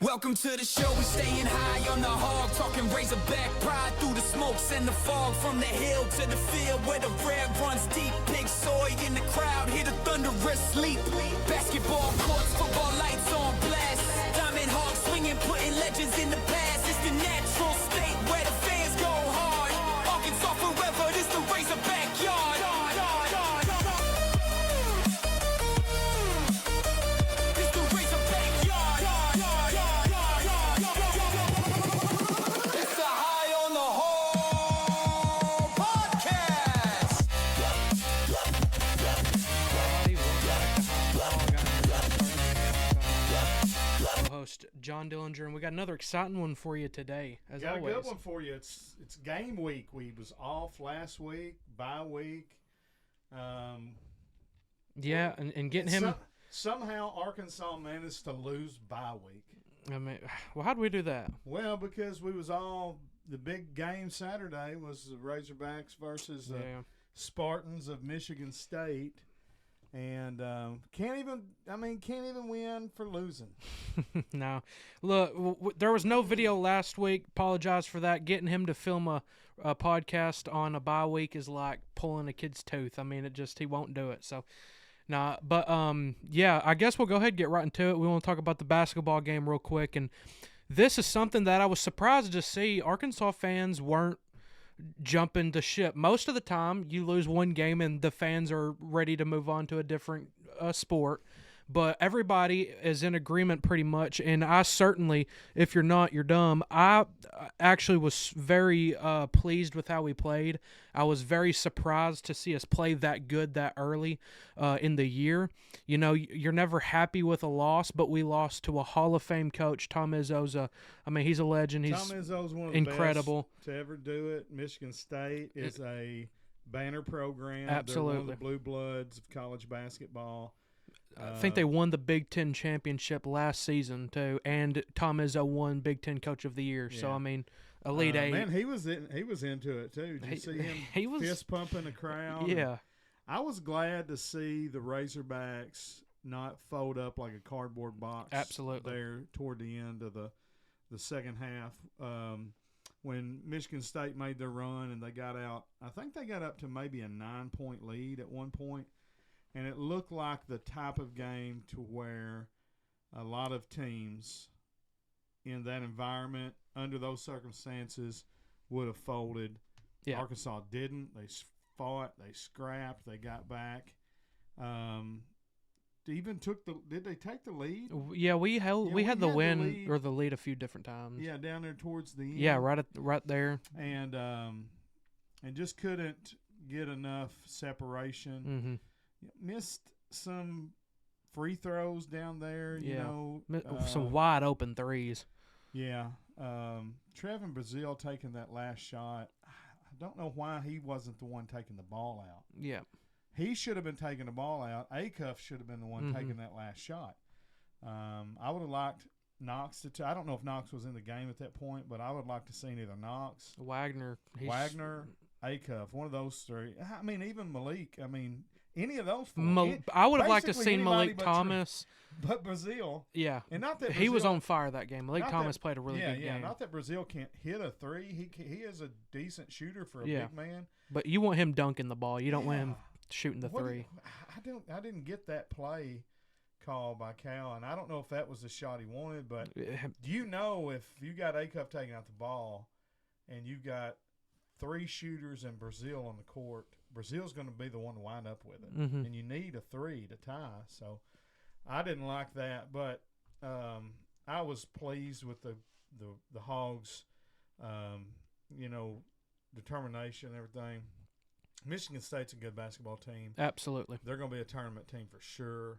Welcome to the show, we staying high on the hog, talking razorback pride through the smokes and the fog, from the hill to the field where the red runs deep. Pig soy in the crowd, hear the thunderous sleep. Basketball courts, football lights on blast. Diamond hog swinging, putting legends in the past. It's the natural state where the fans go hard. Arkansas forever, this the Razorback yard. John Dillinger, and we got another exciting one for you today. As got always, a good one for you. It's game week. We was off last week, bye week. Yeah, and getting him. Somehow Arkansas managed to lose bye week. I mean, well, how do we do that? Well, because we was all the big game Saturday was the Razorbacks versus the Spartans of Michigan State. And can't even win for losing. No. Look, there was no video last week. Apologize for that. Getting him to film a podcast on a bye week is like pulling a kid's tooth. I mean, he won't do it. So, nah. But, yeah, I guess we'll go ahead and get right into it. We want to talk about the basketball game real quick. And this is something that I was surprised to see. Arkansas fans weren't jumping the ship. Most of the time, you lose one game and the fans are ready to move on to a different sport. But everybody is in agreement pretty much, and I certainly, if you're not, you're dumb. I actually was very pleased with how we played. I was very surprised to see us play that good that early in the year. You know, you're never happy with a loss, but we lost to a Hall of Fame coach. Tom Izzo's he's a legend. He's Tom Izzo's one of the incredible best to ever do it. Michigan State is a banner program. Absolutely. They're one of the blue bloods of college basketball. I think they won the Big Ten championship last season too, and Tom Izzo won Big Ten Coach of the Year. Yeah. So I mean, Elite Eight. Man, he was into it too. Did you see him? He was fist pumping the crowd. Yeah, I was glad to see the Razorbacks not fold up like a cardboard box. Absolutely. There toward the end of the second half, when Michigan State made their run and they got out. I think they got up to maybe a 9-point lead at one point. And it looked like the type of game to where a lot of teams in that environment, under those circumstances, would have folded. Yeah. Arkansas didn't. They fought. They scrapped. They got back. Did they take the lead? Yeah, we had the win or the lead a few different times. Yeah, down there towards the end. Yeah, right there. And just couldn't get enough separation. Mm-hmm. Missed some free throws down there, you know. Some wide open threes. Yeah. Trevin Brazile taking that last shot. I don't know why he wasn't the one taking the ball out. Yeah. He should have been taking the ball out. Acuff should have been the one taking that last shot. I would have liked Knox to I don't know if Knox was in the game at that point, but I would like to see either Knox, Wagner, Acuff, one of those three. I mean, even Malik. I mean, any of those four. I would have liked to see Malik Thomas. But Brazile. Yeah. And not that he was on fire that game. Malik Thomas played a really good game. Yeah, not that Brazile can't hit a three. He is a decent shooter for a big man. But you want him dunking the ball. You don't want him shooting the three. I didn't get that play called by Cal, and I don't know if that was the shot he wanted, but do you know if you got Acuff taking out the ball and you got three shooters and Brazile on the court, Brazil's going to be the one to wind up with it. Mm-hmm. And you need a three to tie. So I didn't like that, but I was pleased with the Hogs, determination and everything. Michigan State's a good basketball team. Absolutely. They're going to be a tournament team for sure.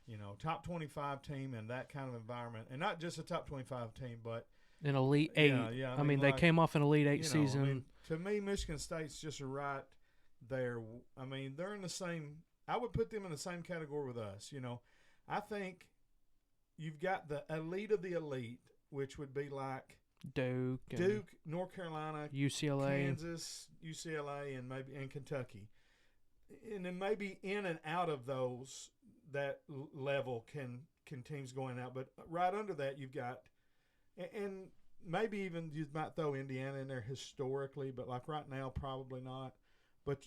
You know, top 25 team in that kind of environment. And not just a top 25 team, but an Elite Eight. Yeah. I mean, they came off an Elite Eight season. I mean, to me, Michigan State's just right there. I mean, they're in the same – I would put them in the same category with us. You know, I think you've got the elite of the elite, which would be like Duke, North Carolina, UCLA, Kansas, UCLA, and Kentucky. And then maybe in and out of those, that level can teams going out. But right under that, you've got and maybe even you might throw Indiana in there historically, but like right now, probably not. But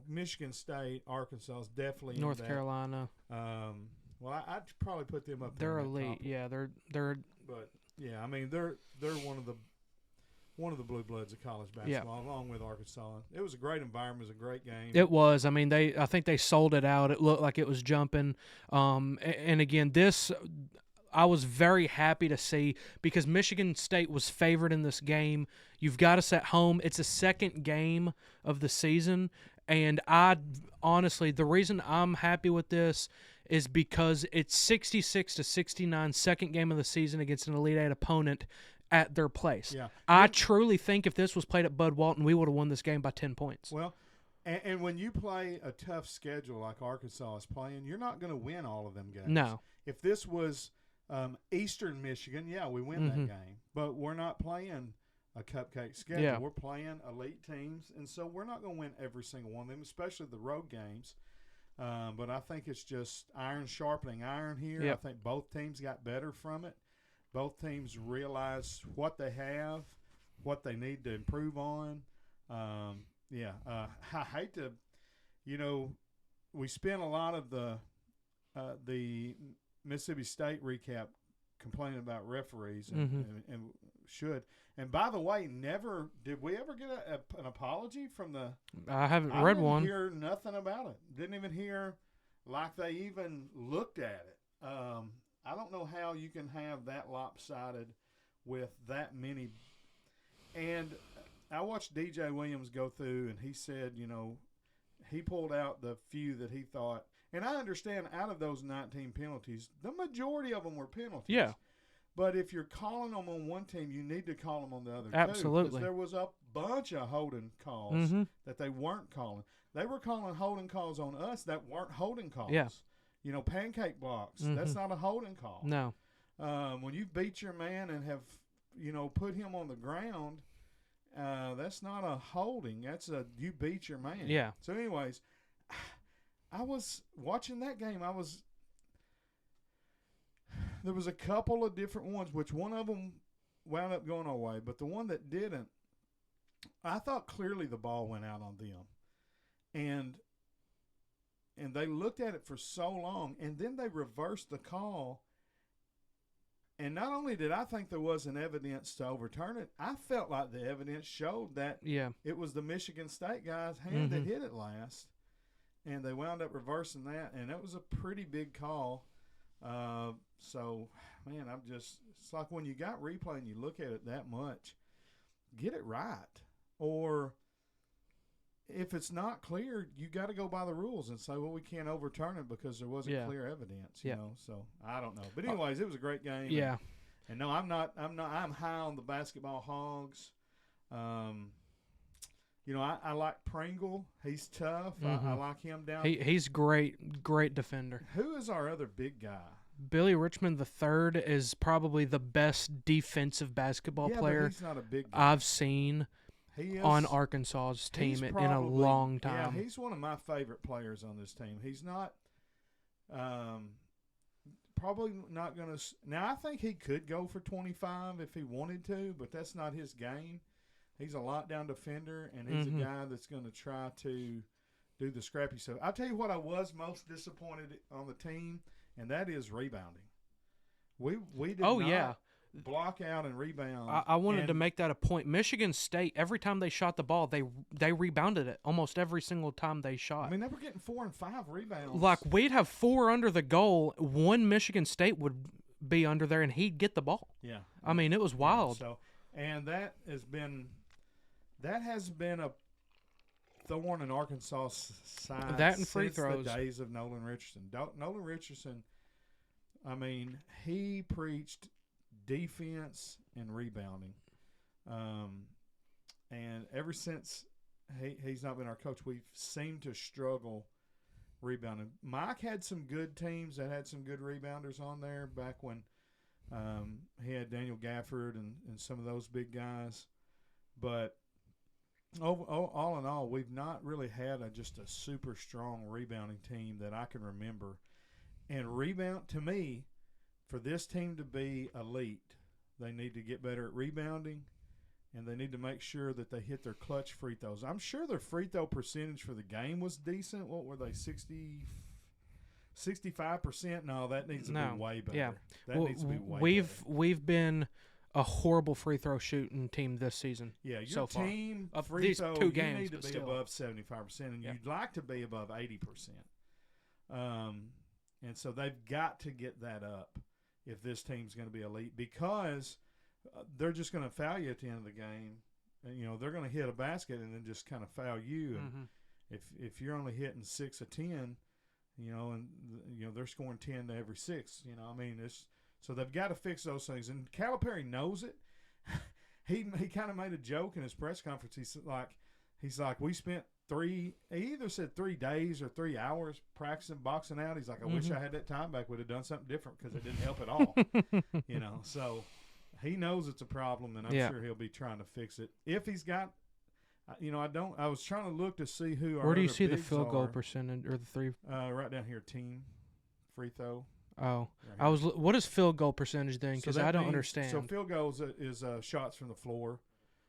Michigan State, Arkansas is definitely North in that. Carolina. Well, I'd probably put them up there. They're in that elite. top. Yeah, they're. But yeah, I mean they're one of the blue bloods of college basketball, along with Arkansas. It was a great environment. It was a great game. It was. I mean, I think they sold it out. It looked like it was jumping. And again, I was very happy to see because Michigan State was favored in this game. You've got us at home. It's a second game of the season, and honestly, the reason I'm happy with this is because it's 66-69, second game of the season against an Elite Eight opponent at their place. Yeah. I truly think if this was played at Bud Walton, we would have won this game by 10 points. Well, and when you play a tough schedule like Arkansas is playing, you're not going to win all of them games. No. If this was Eastern Michigan, we win that game. But we're not playing a cupcake schedule. Yeah. We're playing elite teams, and so we're not going to win every single one of them, especially the road games. But I think it's just iron sharpening iron here. Yep. I think both teams got better from it. Both teams realize what they have, what they need to improve on. I hate to, we spent a lot of the Mississippi State recap complaining about referees and should. And by the way, did we ever get an apology from the? I haven't read one. I didn't hear nothing about it. Didn't even hear like they even looked at it. I don't know how you can have that lopsided with that many. And I watched DJ Williams go through, and he said, he pulled out the few that he thought. And I understand out of those 19 penalties, the majority of them were penalties. Yeah. But if you're calling them on one team, you need to call them on the other Absolutely. too. Because there was a bunch of holding calls that they weren't calling. They were calling holding calls on us that weren't holding calls. Yeah. Pancake blocks. That's not a holding call. No. When you beat your man and have, put him on the ground, that's not a holding. That's you beat your man. Yeah. So anyways, I was watching that game. There was a couple of different ones, which one of them wound up going our way, but the one that didn't, I thought clearly the ball went out on them. And they looked at it for so long, and then they reversed the call. And not only did I think there wasn't evidence to overturn it, I felt like the evidence showed that it was the Michigan State guy's hand that hit it last. And they wound up reversing that, and that was a pretty big call. So, man, it's like when you got replay and you look at it that much, get it right. Or if it's not clear, you got to go by the rules and say, well, we can't overturn it because there wasn't clear evidence, you know. So, I don't know. But anyways, it was a great game. Yeah. And no, I'm high on the basketball hogs. I like Pringle. He's tough. I like him down. He's great defender. Who is our other big guy? Billy Richmond III is probably the best defensive basketball player but he's not a big guy. I've seen He is, on Arkansas's team in a long time. Yeah, he's one of my favorite players on this team. He's not probably not going to – now, I think he could go for 25 if he wanted to, but that's not his game. He's a lockdown defender, and he's a guy that's going to try to do the scrappy stuff. I'll tell you what I was most disappointed on the team, and that is rebounding. We did not block out and rebound. I wanted to make that a point. Michigan State, every time they shot the ball, they rebounded it almost every single time they shot. I mean, they were getting 4 and 5 rebounds. Like, we'd have 4 under the goal. One Michigan State would be under there, and he'd get the ball. Yeah. I mean, it was wild. So, and that has been a thorn in Arkansas' side. That and free since throws. The days of Nolan Richardson. Nolan Richardson, I mean, he preached defense and rebounding. And ever since he's not been our coach, we've seemed to struggle rebounding. Mike had some good teams that had some good rebounders on there back when he had Daniel Gafford and some of those big guys. But all in all, we've not really had just a super strong rebounding team that I can remember. And rebound, to me, for this team to be elite, They need to get better at rebounding, and they need to make sure that they hit their clutch free throws. I'm sure their free throw percentage for the game was decent. What were they, 65%? No, that needs to be way better. Yeah. That needs to be way better. We've been a horrible free throw shooting team this season. Yeah, your so team far. free these throw, 2 games, you need to be still. above 75%, and you'd like to be above 80%. And so they've got to get that up if this team's going to be elite, because they're just going to foul you at the end of the game. And, they're going to hit a basket and then just kind of foul you. And if you're only hitting 6 of 10, and they're scoring 10 to every 6, so they've got to fix those things. And Calipari knows it. He kind of made a joke in his press conference. He's like, we spent he either said 3 days or 3 hours practicing boxing out. He's like, I wish I had that time back. Would have done something different because it didn't help at all. So he knows it's a problem, and I'm sure he'll be trying to fix it. If he's got, I was trying to look to see who. Where do you see the field goal percentage or the three? Right down here, team free throw. Oh, what is field goal percentage then? Because I don't understand. So field goals is shots from the floor.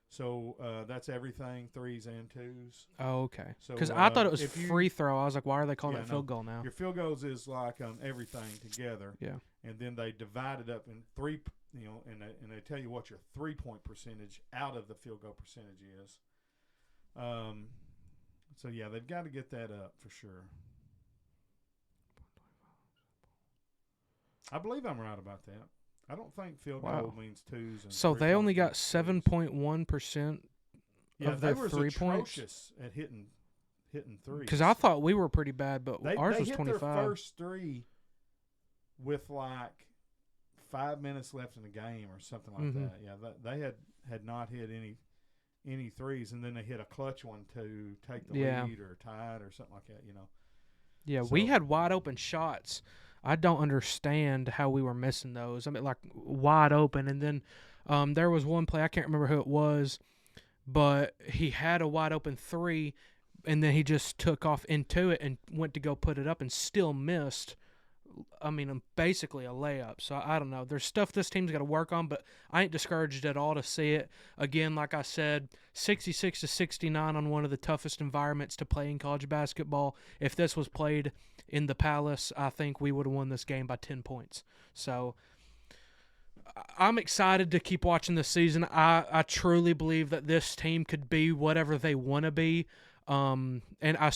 So that's everything, 3s and 2s. Oh, okay. So because I thought it was free throw. I was like, why are they calling it field goal now? Your field goals is like everything together. Yeah. And then they divide it up in 3. And they tell you what your 3-point percentage out of the field goal percentage is. So yeah, they've got to get that up for sure. I believe I'm right about that. I don't think field goal means 2s. And so they only got 7.1% of their 3 points. At hitting 3s. Because I thought we were pretty bad, but ours was 25. They hit their first 3 with like 5 minutes left in the game or something like that. Yeah, they had not hit any 3s, and then they hit a clutch one to take the lead or tie it or something like that. Yeah, we had wide open shots. I don't understand how we were missing those. I mean, like wide open, and then there was one play, I can't remember who it was, but he had a wide open 3, and then he just took off into it and went to go put it up and still missed. I mean, basically a layup. So I don't know. There's stuff this team's got to work on, but I ain't discouraged at all to see it. Again, like I said, 66-69 on one of the toughest environments to play in college basketball. If this was played in the Palace, I think we would have won this game by 10 points. So I'm excited to keep watching this season. I truly believe that this team could be whatever they want to be. And I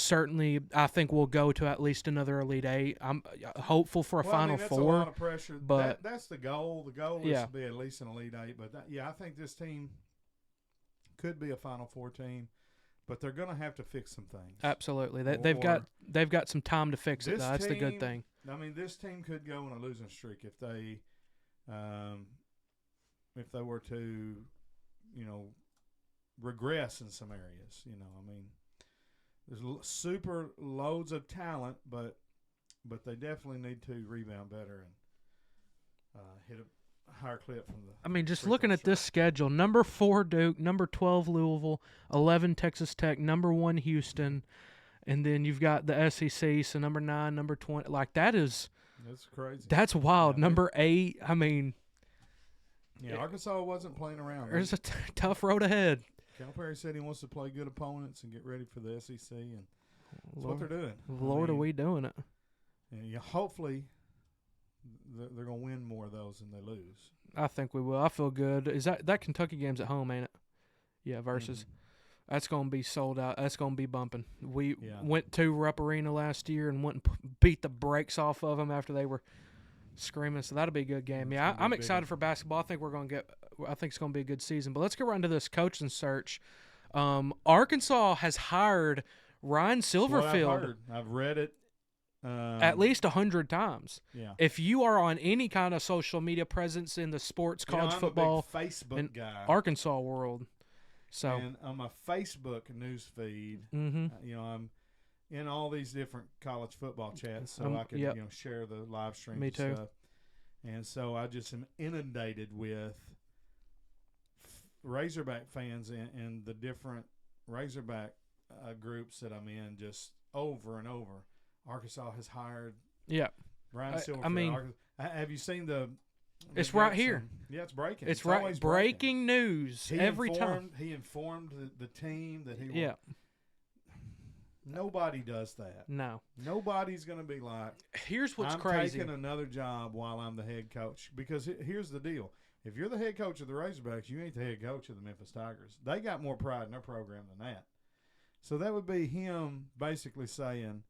think we'll go to at least another Elite Eight. I'm hopeful for a Final that's Four. A lot of pressure, but that's the goal. The goal is to be at least an Elite Eight. But I think this team could be a Final Four team, but they're going to have to fix some things. Absolutely, they've got some time to fix it. That's the good thing. I mean, this team could go on a losing streak if they were to, regress in some areas. I mean. There's super loads of talent, but they definitely need to rebound better and hit a higher clip from the. I mean, just looking at this schedule: number 4 Duke, number 12 Louisville, 11 Texas Tech, number 1 Houston, and then you've got the SEC. So number 9, number 20, like that's crazy. That's wild. Number 8. I mean, Arkansas wasn't playing around. There's a tough road ahead. Calipari said he wants to play good opponents and get ready for the SEC, and that's what they're doing. Lord, are we doing it? And hopefully they're going to win more of those than they lose. I think we will. I feel good. Is that Kentucky game's at home, ain't it? Yeah, versus. That's going to be sold out. That's going to be bumping. We went to Rupp Arena last year and went and beat the brakes off of them after they were screaming. So that'll be a good game. Yeah, I'm excited for basketball. I think it's going to be a good season. But let's get right into this coaching search. Arkansas has hired Ryan Silverfield. I've read it at least 100 times. Yeah. If you are on any kind of social media presence in the sports, college football, I'm a big Facebook guy, Arkansas world. So and on my Facebook news feed, I'm in all these different college football chats, so I can share the live stream. Me too. And stuff. And so I just am inundated with Razorback fans and the different Razorback groups that I'm in, just over and over. Arkansas has hired Ryan Silverfield. I mean, have you seen the It's right here. Yeah, it's breaking. It's always right. Breaking news every time. He informed the team that he. Yeah. Nobody does that. No. Nobody's going to be like, here's what's I'm crazy. taking another job while I'm the head coach. Because here's the deal. If you're the head coach of the Razorbacks, you ain't the head coach of the Memphis Tigers. They got more pride in their program than that. So that would be him basically saying,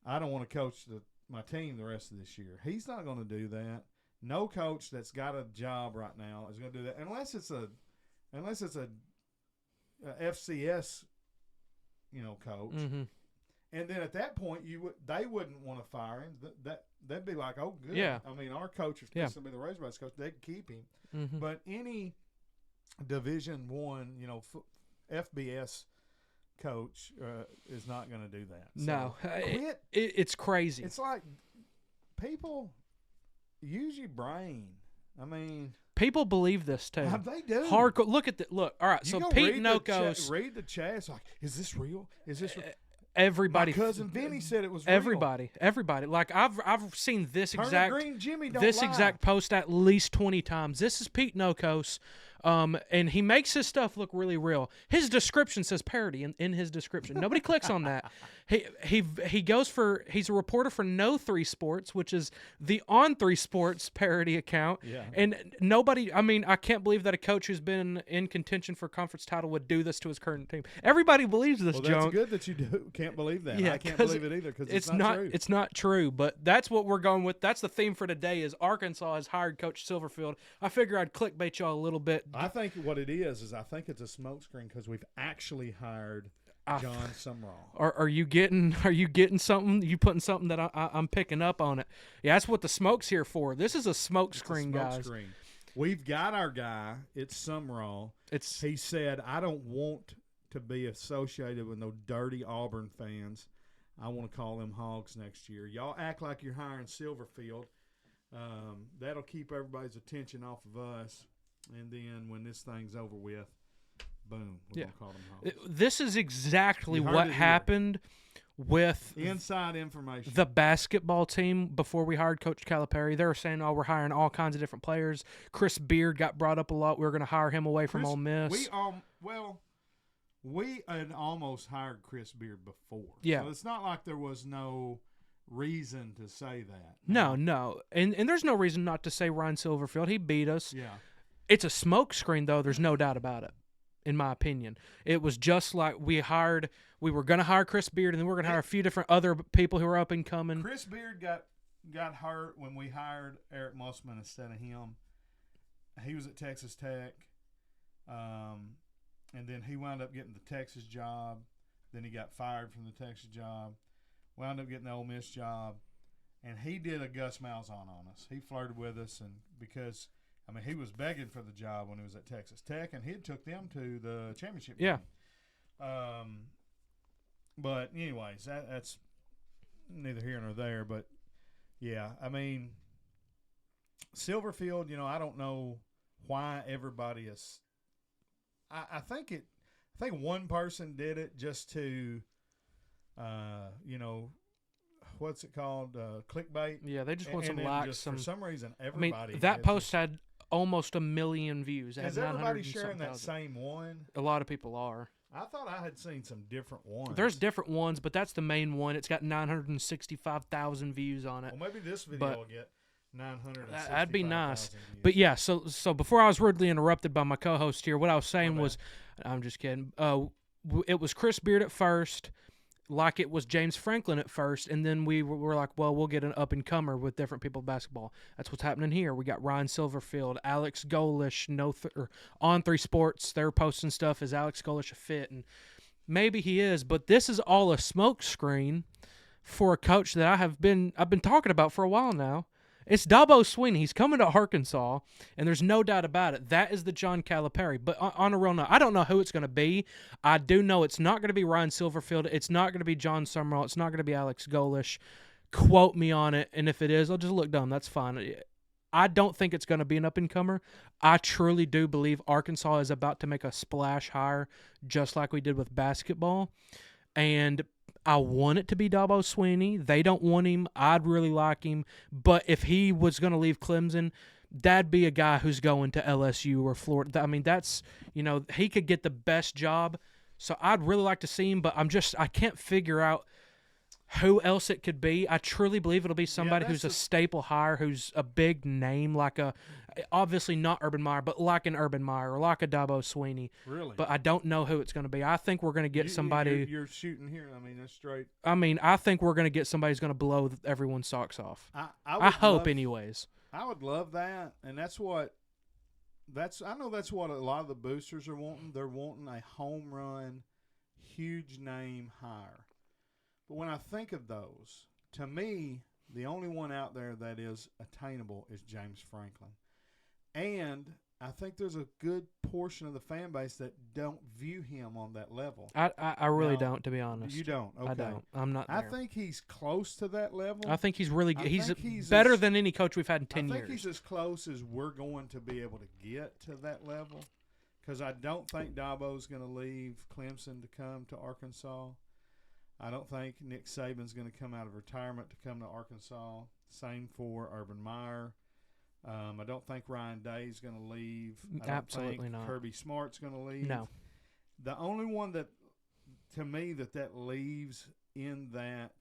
I don't want to coach my team the rest of this year. He's not going to do that. No coach that's got a job right now is going to do that unless it's a FCS coach. Mm-hmm. And then at that point, they wouldn't want to fire him. They'd be like, oh, good. Yeah. I mean, our coach is going to be the Razorbacks coach. They'd keep him. Mm-hmm. But any Division I, FBS coach is not going to do that. So No. quit. It's crazy. It's like people use your brain. I mean, people believe this too. They do. Hardcore. Look. All right. You So go Pete read Nokos. read the chat. It's like, is this real? Is this real? Everybody. My cousin Vinny said it was real. Everybody. Like I've seen this Turner Green Jimmy don't this lie. exact post at least 20 times. This is Pete Nokos. And he makes his stuff look really real. His description says parody in his description. Nobody clicks on that. He's a reporter for No 3 Sports, which is the On 3 Sports parody account. Yeah. And nobody, I mean, I can't believe that a coach who's been in contention for conference title would do this to his current team. Everybody believes this, Well, junk. that's good that you can't believe that. Yeah, I can't 'cause believe it either because it's not true. It's not true, but that's what we're going with. That's the theme for today is Arkansas has hired Coach Silverfield. I figure I'd clickbait y'all a little bit. I think what it is I think it's a smokescreen because we've actually hired John Sumrall. Are you getting something? You putting something that I'm picking up on it? Yeah, that's what the smoke's here for. This is a smokescreen, guys. We've got our guy. It's Sumrall. He said, I don't want to be associated with no dirty Auburn fans. I want to call them hogs next year. Y'all act like you're hiring Silverfield. That'll keep everybody's attention off of us. And then when this thing's over with, boom, we're going to call them hogs. This is exactly what happened with inside information. The basketball team before we hired Coach Calipari. They were saying, we're hiring all kinds of different players. Chris Beard got brought up a lot. We were going to hire him away from Ole Miss. We had almost hired Chris Beard before. Yeah. So it's not like there was no reason to say that. No. And there's no reason not to say Ryan Silverfield. He beat us. Yeah. It's a smokescreen, though. There's no doubt about it, in my opinion. It was just like we were going to hire Chris Beard, and then we're going to hire a few different other people who are up and coming. Chris Beard got hurt when we hired Eric Musman instead of him. He was at Texas Tech, and then he wound up getting the Texas job. Then he got fired from the Texas job, wound up getting the Ole Miss job, and he did a Gus Malzahn on us. He flirted with us, and because – he was begging for the job when he was at Texas Tech, and he took them to the championship game. But anyways, that's neither here nor there. But, yeah, Silverfield, I don't know why everybody is – I think one person did it just to, what's it called, clickbait. Yeah, they just want some likes. For some reason, everybody. That post had almost 1 million views. Is everybody sharing that same one? A lot of people are. I thought I had seen some different ones. There's different ones, but that's the main one. It's got 965,000 views on it. Well, maybe this video will get 965,000 that'd be nice. views. But yeah, so before I was rudely interrupted by my co-host here, what I was saying was, I'm just kidding. It was Chris Beard at first, like it was James Franklin at first, and then we were like, well, we'll get an up-and-comer with different people in basketball. That's what's happening here. We got Ryan Silverfield, Alex Golish, On 3 Sports. They're posting stuff. Is Alex Golish a fit? And maybe he is, but this is all a smokescreen for a coach that I've been talking about for a while now. It's Dabo Swinney. He's coming to Arkansas, and there's no doubt about it. That is the John Calipari. But on a real note, I don't know who it's going to be. I do know it's not going to be Ryan Silverfield. It's not going to be John Sumrall. It's not going to be Alex Golish. Quote me on it, and if it is, I'll just look dumb. That's fine. I don't think it's going to be an up-and-comer. I truly do believe Arkansas is about to make a splash hire, just like we did with basketball. And I want it to be Dabo Swinney. They don't want him. I'd really like him. But if he was going to leave Clemson, that'd be a guy who's going to LSU or Florida. I mean, that's, he could get the best job. So I'd really like to see him, but I can't figure out who else it could be. I truly believe it'll be somebody who's a staple hire, who's a big name, obviously not Urban Meyer, but like an Urban Meyer or like a Dabo Sweeney. Really? But I don't know who it's going to be. I think we're going to get somebody. You're shooting here. I mean, that's straight. I mean, I think we're going to get somebody who's going to blow everyone's socks off. I hope, anyways. I would love that, and I know that's what a lot of the boosters are wanting. They're wanting a home run, huge name hire. But when I think of those, to me, the only one out there that is attainable is James Franklin. And I think there's a good portion of the fan base that don't view him on that level. I really don't, to be honest. You don't? Okay. I don't. I'm not there. I think he's close to that level. I think he's really good. He's better than any coach we've had in 10 years. I think he's as close as we're going to be able to get to that level, because I don't think Dabo's going to leave Clemson to come to Arkansas. I don't think Nick Saban's going to come out of retirement to come to Arkansas. Same for Urban Meyer. I don't think Ryan Day's going to leave. Absolutely not. Kirby Smart's going to leave. No. The only one that, to me, that leaves in that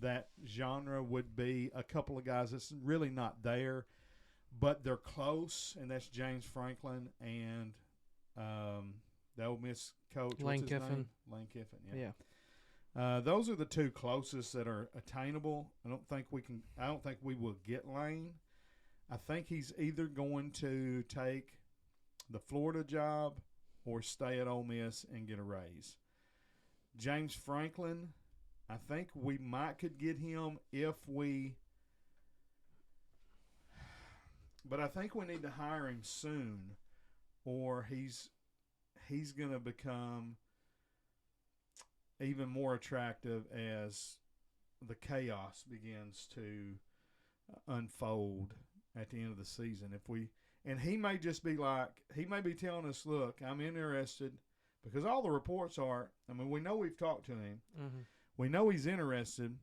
that genre would be a couple of guys that's really not there, but they're close, and that's James Franklin and the Ole Miss coach. Lane what's his Kiffin. name? Lane Kiffin, yeah. Yeah. Those are the two closest that are attainable. I don't think we will get Lane. I think he's either going to take the Florida job or stay at Ole Miss and get a raise. James Franklin, I think we could get him but I think we need to hire him soon, or he's going to become even more attractive as the chaos begins to unfold at the end of the season. And he may just be telling us, look, I'm interested, because all the reports are, I mean, we know we've talked to him. Mm-hmm. We know he's interested,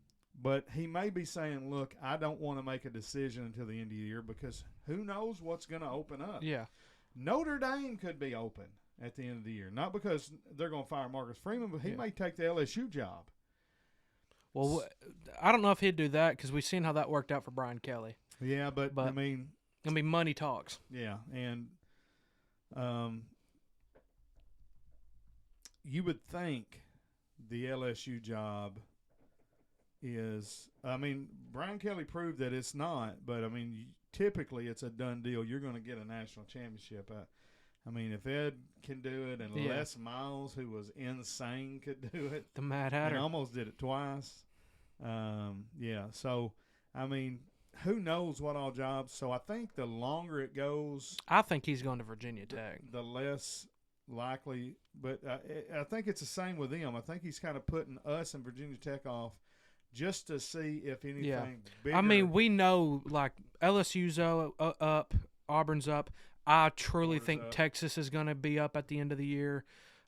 but he may be saying, look, I don't want to make a decision until the end of the year, because who knows what's going to open up. Yeah. Notre Dame could be open at the end of the year. Not because they're going to fire Marcus Freeman, but he may take the LSU job. Well, I don't know if he'd do that, because we've seen how that worked out for Brian Kelly. Yeah, but I mean, money talks. Yeah, and you would think the LSU job is, I mean, Brian Kelly proved that it's not, but I mean, typically it's a done deal. You're going to get a national championship. I mean, if Ed can do it, and Les Miles, who was insane, could do it. The Mad Hatter. And almost did it twice. So, I mean, who knows what all jobs. So I think the longer it goes, I think he's going to Virginia Tech. The less likely. But I think it's the same with him. I think he's kind of putting us and Virginia Tech off just to see if anything bigger. I mean, we know, like, LSU's up, Auburn's up. I truly think Texas is going to be up at the end of the year.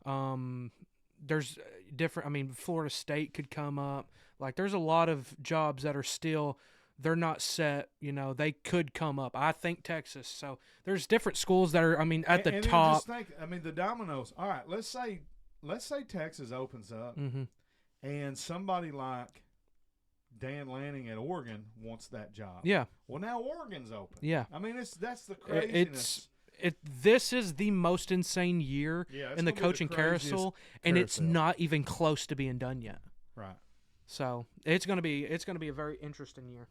There's different – I mean, Florida State could come up. Like, there's a lot of jobs that are still – they're not set. You know, they could come up. I think Texas. So there's different schools that are, I mean, at the top. Just think, I mean, the dominoes. All right, let's say Texas opens up, and somebody like Dan Lanning at Oregon wants that job. Yeah. Well, now Oregon's open. Yeah. I mean, that's the craziness. This is the most insane year in the coaching carousel, and it's not even close to being done yet. Right. So it's gonna be a very interesting year.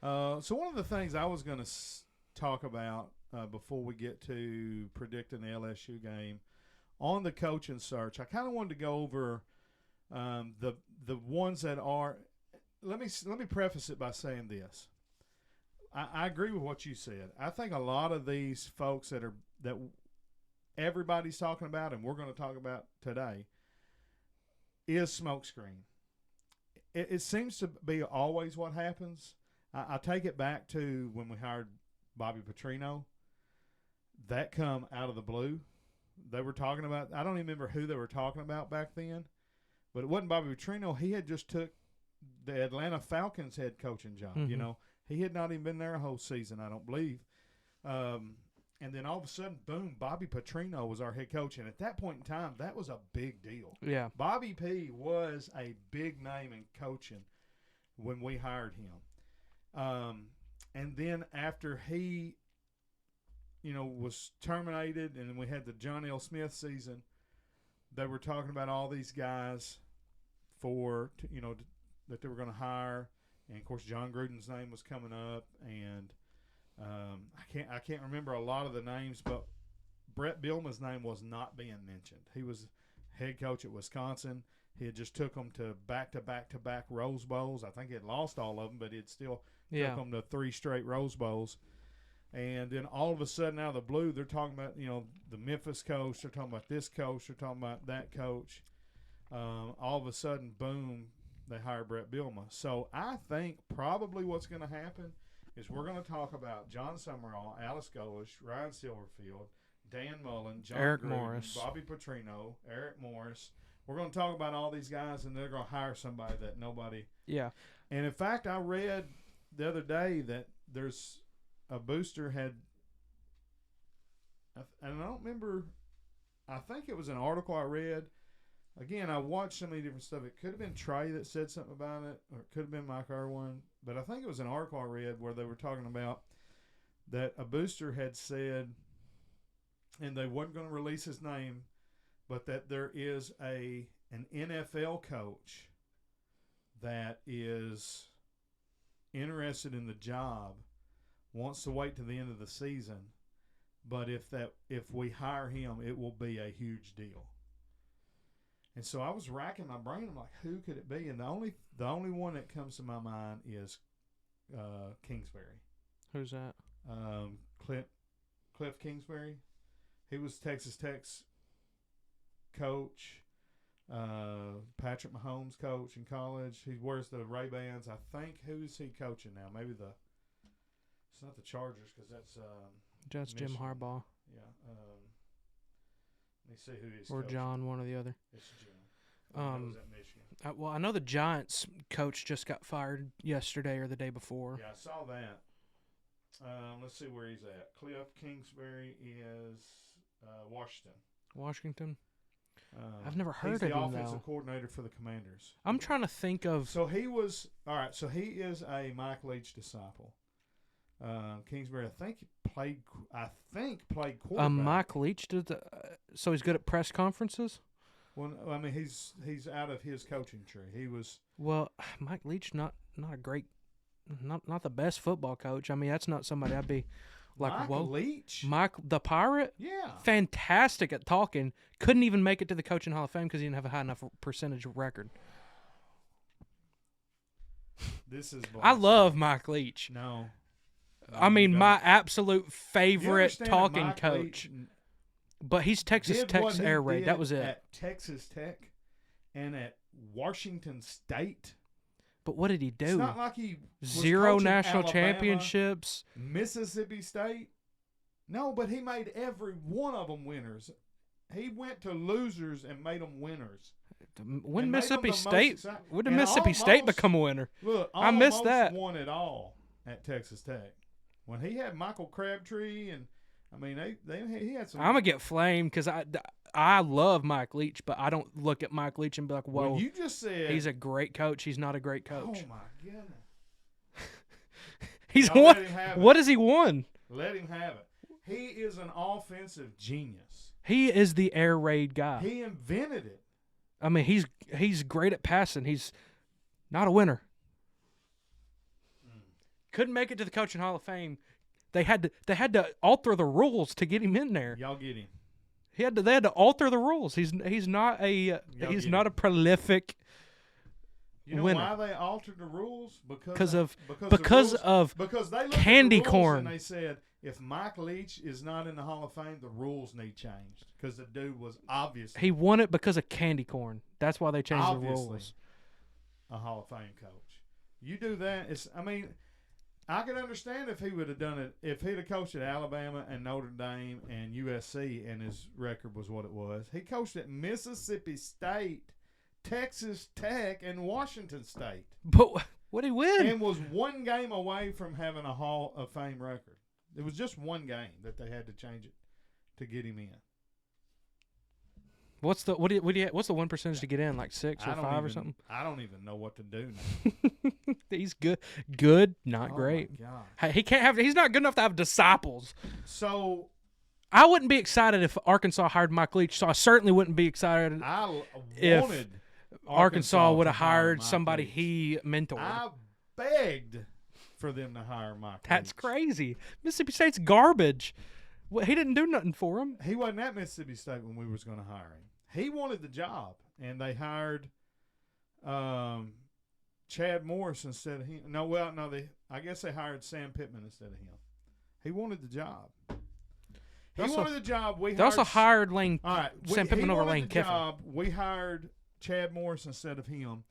So one of the things I was going to talk about before we get to predicting the LSU game on the coaching search, I kind of wanted to go over the ones that are. Let me preface it by saying this. I agree with what you said. I think a lot of these folks that everybody's talking about, and we're going to talk about today, is smokescreen. It seems to be always what happens. I take it back to when we hired Bobby Petrino. That come out of the blue. They were talking about, I don't even remember who they were talking about back then, but it wasn't Bobby Petrino. He had just took the Atlanta Falcons head coaching job. You know, He had not even been there a whole season, I don't believe. And then all of a sudden, boom, Bobby Petrino was our head coach. And at that point in time, that was a big deal. Yeah. Bobby P was a big name in coaching when we hired him. And then after he, was terminated and then we had the John L. Smith season, they were talking about all these guys that they were going to hire. And, of course, John Gruden's name was coming up. And I can't remember a lot of the names, but Brett Bielema's name was not being mentioned. He was head coach at Wisconsin. He had just took them to back-to-back Rose Bowls. I think he had lost all of them, but he'd still took them to 3 straight Rose Bowls. And then all of a sudden, out of the blue, they're talking about, the Memphis coach. They're talking about this coach. They're talking about that coach. All of a sudden, boom, they hire Brett Bielema. So I think probably what's going to happen is we're going to talk about John Summerall, Alice Golish, Ryan Silverfield, Dan Mullen, Eric Gruden, Morris, Bobby Petrino, Eric Morris. We're going to talk about all these guys, and they're going to hire somebody that nobody. Yeah. And in fact, I read the other day that there's a booster had, and I don't remember. I think it was an article I read. Again, I watched so many different stuff. It could have been Trey that said something about it, or it could have been Mike Irwin. But I think it was an article I read where they were talking about that a booster had said, and they weren't going to release his name, but that there is an NFL coach that is interested in the job, wants to wait to the end of the season, but if we hire him, it will be a huge deal. And so I was racking my brain. I'm like, who could it be? And the only one that comes to my mind is Kingsbury. Who's that? Cliff Kingsbury. He was Texas Tech's coach, Patrick Mahomes' coach in college. He wears the Ray-Bans. I think, who's he coaching now? Maybe it's not the Chargers because that's Jim Harbaugh. Yeah. Let me see who he's or coaching. John, one or the other. It's Jim. Was at Michigan. Well, I know the Giants coach just got fired yesterday or the day before. Yeah, I saw that. Let's see where he's at. Cliff Kingsbury is Washington. I've never heard of him, He's the offensive though. coordinator for the Commanders. I'm trying to think of. So he was all right. So he is a Mike Leach disciple. Kingsbury, I think played quarterback. Mike Leach did so he's good at press conferences. Well, I mean, he's out of his coaching tree. He was. Well, Mike Leach not a great, not the best football coach. I mean, that's not somebody I'd be like. Mike whoa, Leach, Mike the Pirate. Yeah, fantastic at talking. Couldn't even make it to the Coaching Hall of Fame because he didn't have a high enough percentage record. This is. I love Mike Leach. No. I mean, my absolute You favorite understand that talking Mike coach. Leach But he's Texas did Tech's what he air raid. did That was it. At Texas Tech and at Washington State. But what did he do? It's not like he was 0 coaching national Alabama, championships. Mississippi State. No, but he made every one of them winners. He went to losers and made them winners. When And made them Mississippi the most State? exciting- When did and Mississippi State almost- become a winner? Look, I missed almost that. won it all at Texas Tech. When he had Michael Crabtree and I mean he had some. I'm gonna get flamed because I love Mike Leach, but I don't look at Mike Leach and be like, "Whoa, Well, you just said he's a great coach." He's not a great coach. Oh my goodness! He's Y'all won. let him have it. What has he won? Let him have it. He is an offensive genius. He is the air raid guy. He invented it. I mean, he's great at passing. He's not a winner. Couldn't make it to the Coaching Hall of Fame. They had to alter the rules to get him in there. Y'all get him. They had to alter the rules. He's not a prolific You know winner. why they altered the rules? Because of because they looked candy at the rules corn. and they said if Mike Leach is not in the Hall of Fame, the rules need changed because the dude was obviously he won it because of candy corn. That's why they changed the rules. a Hall of Fame coach. You do that. I could understand if he would have done it if he'd have coached at Alabama and Notre Dame and USC and his record was what it was. He coached at Mississippi State, Texas Tech, and Washington State. But What'd he win? And was one game away from having a Hall of Fame record. It was just one game that they had to change it to get him in. What's the what's the 1% to get in? Like 6 or 5 or something? I don't even know what to do now. He's good, not Oh, great. my God. Hey, he can't have. He's not good enough to have disciples. So I wouldn't be excited if Arkansas hired Mike Leach. So I certainly wouldn't be excited I if wanted Arkansas would have to hire hired Mike somebody Leach. he mentored. I begged for them to hire Mike That's Leach. crazy. Mississippi State's garbage. Well, he didn't do nothing for him. He wasn't at Mississippi State when we was going to hire him. He wanted the job, and they hired Chad Morris instead of him. I guess they hired Sam Pittman instead of him. He wanted the job. He wanted the job. They also hired Lane. All right, Sam Pittman over Lane Kiffin. Job. We hired Chad Morris instead of him.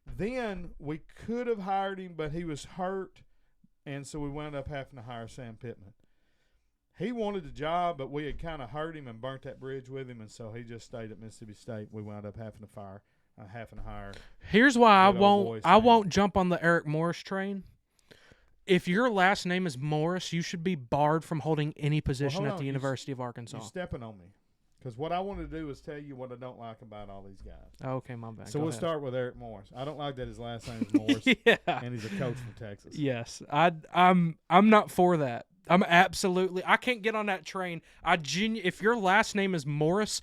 Then we could have hired him, but he was hurt, and so we wound up having to hire Sam Pittman. He wanted the job, but we had kind of hurt him and burnt that bridge with him, and so he just stayed at Mississippi State. We wound up having to hire. Here's why Good old boy I Sam. won't jump on the Eric Morris train. If your last name is Morris, you should be barred from holding any position hold at the on. University of Arkansas. You're stepping on me, because what I want to do is tell you what I don't like about all these guys. Oh, okay, my bad. So Go we'll ahead. start with Eric Morris. I don't like that his last name is Morris, Yeah. and he's a coach from Texas. Yes, I'm not for that. I can't get on that train. If your last name is Morris,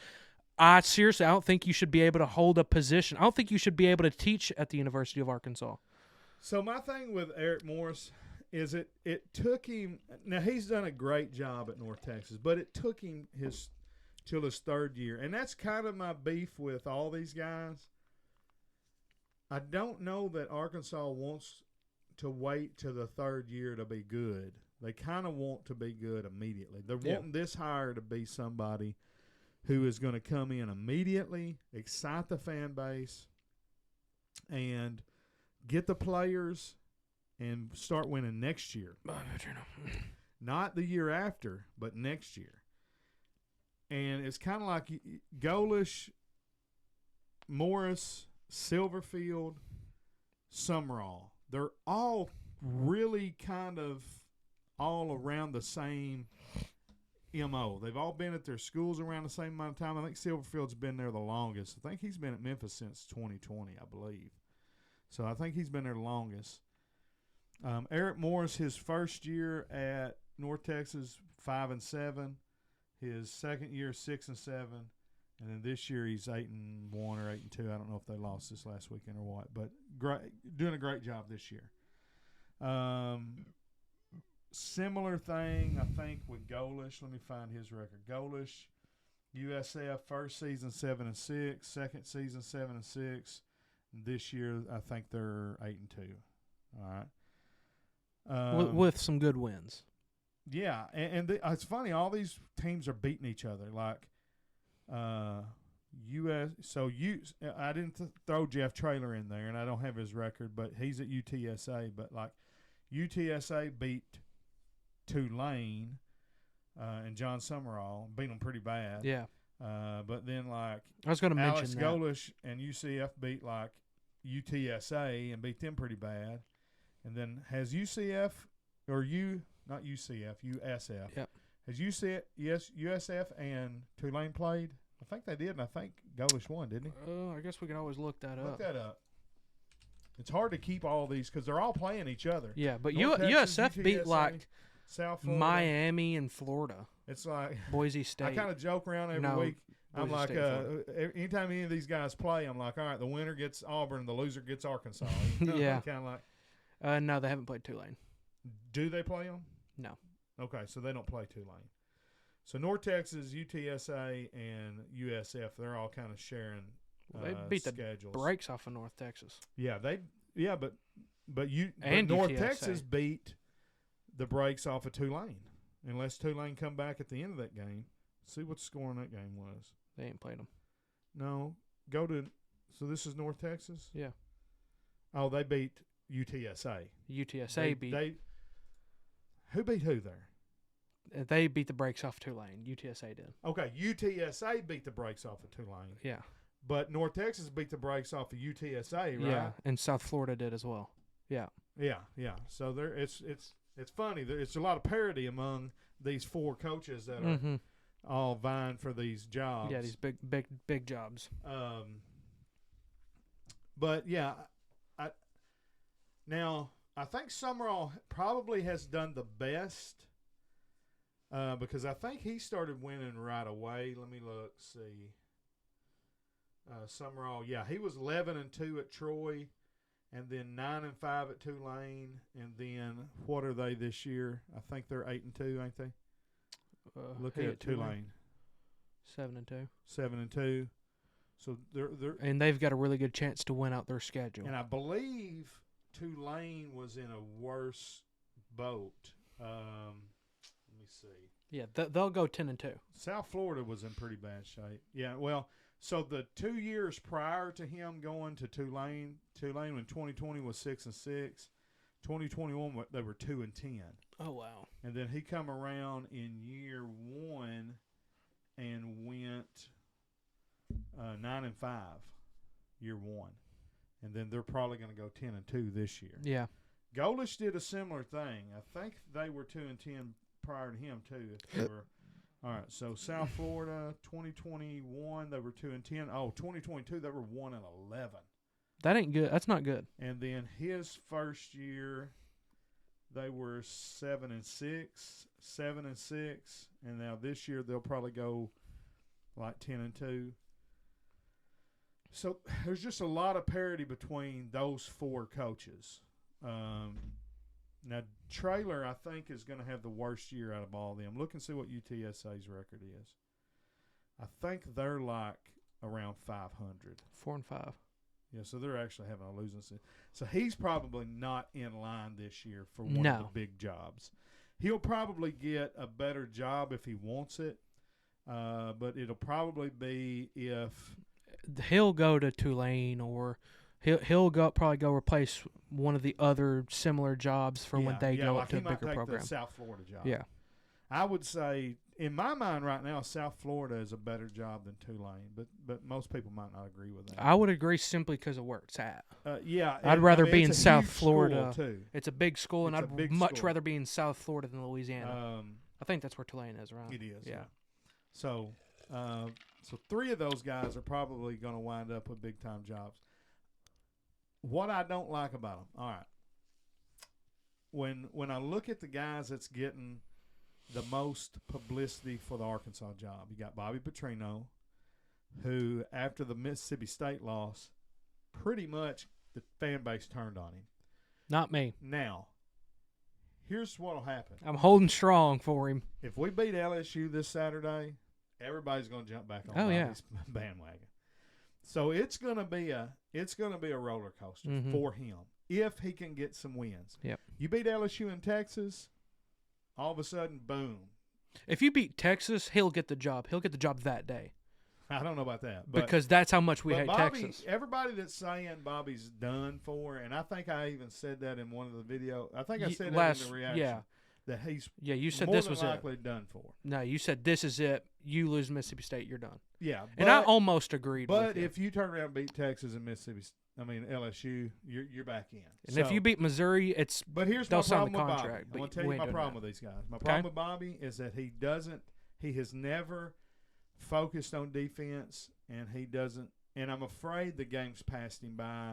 I don't think you should be able to hold a position. I don't think you should be able to teach at the University of Arkansas. So my thing with Eric Morris is it took him. Now he's done a great job at North Texas, but it took him till his third year, and that's kind of my beef with all these guys. I don't know that Arkansas wants to wait till the third year to be good. They kind of want to be good immediately. They're wanting this hire to be somebody who is going to come in immediately, excite the fan base, and get the players and start winning next year. Not the year after, but next year. And it's kind of like Golish, Morris, Silverfield, Summerall. They're all really kind of all around the same MO. They've all been at their schools around the same amount of time. I think Silverfield's been there the longest. I think he's been at Memphis since 2020, I believe. So I think he's been there the longest. Eric Morris, his first year at North Texas, 5-7. His second year, 6-7. And then this year he's 8-1 or 8-2. I don't know if they lost this last weekend or what, but doing a great job this year. Similar thing, I think, with Golish. Let me find his record. Golish, USF, first season 7-6, second season 7-6. This year, I think they're 8-2. All right. With some good wins. Yeah, and it's funny. All these teams are beating each other. Like, I didn't throw Jeff Traylor in there, and I don't have his record, but he's at UTSA. But like, UTSA beat Tulane and John Summerall, beat them pretty bad. Yeah. But then like I was going to mention Alex that. Golish and UCF beat like UTSA and beat them pretty bad. And then has UCF or not UCF, USF. Yep. Has USF and Tulane played? I think they did, and I think Golish won, didn't he? I guess we can always look that Look up. that up. It's hard to keep all these because they're all playing each other. Yeah, but North Texas, USF beat UTSA, like South Florida. Miami and Florida. It's like Boise State. I kind of joke around every week. I'm Boise like, State, anytime any of these guys play, I'm like, all right, the winner gets Auburn, the loser gets Arkansas. Yeah. Kind of like. No, they haven't played Tulane. Do they play them? No. Okay, so they don't play Tulane. So North Texas, UTSA, and USF, they're all kind of sharing They beat schedules. the brakes off of North Texas. Yeah, but And North UTSA. Texas beat the brakes off of Tulane. Unless Tulane come back at the end of that game. See what the score in that game was. They ain't played them. No, so this is North Texas? Yeah. Oh, they beat UTSA. UTSA beat. Who beat who there? They beat the brakes off Tulane. UTSA did. Okay, UTSA beat the brakes off of Tulane. Yeah. But North Texas beat the brakes off of UTSA, right? Yeah, and South Florida did as well. Yeah. Yeah. So there, it's funny. It's a lot of parity among these 4 coaches that are all vying for these jobs. Yeah, these big jobs. But yeah, now I think Summerall probably has done the best because I think he started winning right away. Let me look, see. Summerall, yeah, he was 11-2 at Troy, and then 9-5 at Tulane, and then what are they this year? I think they're 8-2, ain't they? Look at Tulane. 7-2. 7-2. So they're and they've got a really good chance to win out their schedule. And I believe Tulane was in a worse boat. Let me see. Yeah, they'll go 10-2. South Florida was in pretty bad shape. Yeah, well, so the 2 years prior to him going to Tulane when 2020 was 6-6, 2021 they were 2-10. Oh wow! And then he come around in year 1 and went 9-5 year 1, and then they're probably going to go 10-2 this year. Yeah, Golish did a similar thing. I think they were 2-10 prior to him too. If they were. All right, so South Florida 2021 they were 2-10. Oh, 2022 they were 1-11. That ain't good. That's not good. And then his first year they were 7-6, and now this year they'll probably go like 10-2. So there's just a lot of parity between those 4 coaches. Now Traylor, I think, is going to have the worst year out of all of them. Look and see what UTSA's record is. I think they're like around 500. 4-5. Yeah, so they're actually having a losing season. So he's probably not in line this year for one of the big jobs. He'll probably get a better job if he wants it, but it'll probably be if he'll go to Tulane, or he'll probably go replace one of the other similar jobs for when they go like up to a bigger program. The South Florida job. Yeah, I would say in my mind right now, South Florida is a better job than Tulane, but most people might not agree with that. I would agree simply because of where it's at. Yeah, I'd rather be in it's a South huge Florida. school, too. It's a big school, and It's a I'd big much school. rather be in South Florida than Louisiana. I think that's where Tulane is, right? It is. Yeah. So 3 of those guys are probably going to wind up with big time jobs. What I don't like about them, all right, when I look at the guys that's getting the most publicity for the Arkansas job, you got Bobby Petrino, who after the Mississippi State loss, pretty much the fan base turned on him. Not me. Now, here's what'll happen. I'm holding strong for him. If we beat LSU this Saturday, everybody's going to jump back on Bobby's bandwagon. So it's going to be a roller coaster for him if he can get some wins. Yep. You beat LSU in Texas, all of a sudden, boom. If you beat Texas, he'll get the job. He'll get the job that day. I don't know about that. Because that's how much we hate Bobby, Texas. Everybody that's saying Bobby's done for, and I think I even said that in one of the videos. I think I said that in the reaction. Yeah. That he's you said more this than was likely it. done for. No, you said this is it. You lose Mississippi State, you're done. Yeah. And I almost agreed with But you. if you turn around and beat Texas and LSU, you're back in. And if you beat Missouri, But here's they'll my sign problem the with contract. Bobby. I'm going but to tell we you ain't my doing problem that. with these guys. My problem with Bobby is that he has never focused on defense, and I'm afraid the game's passed him by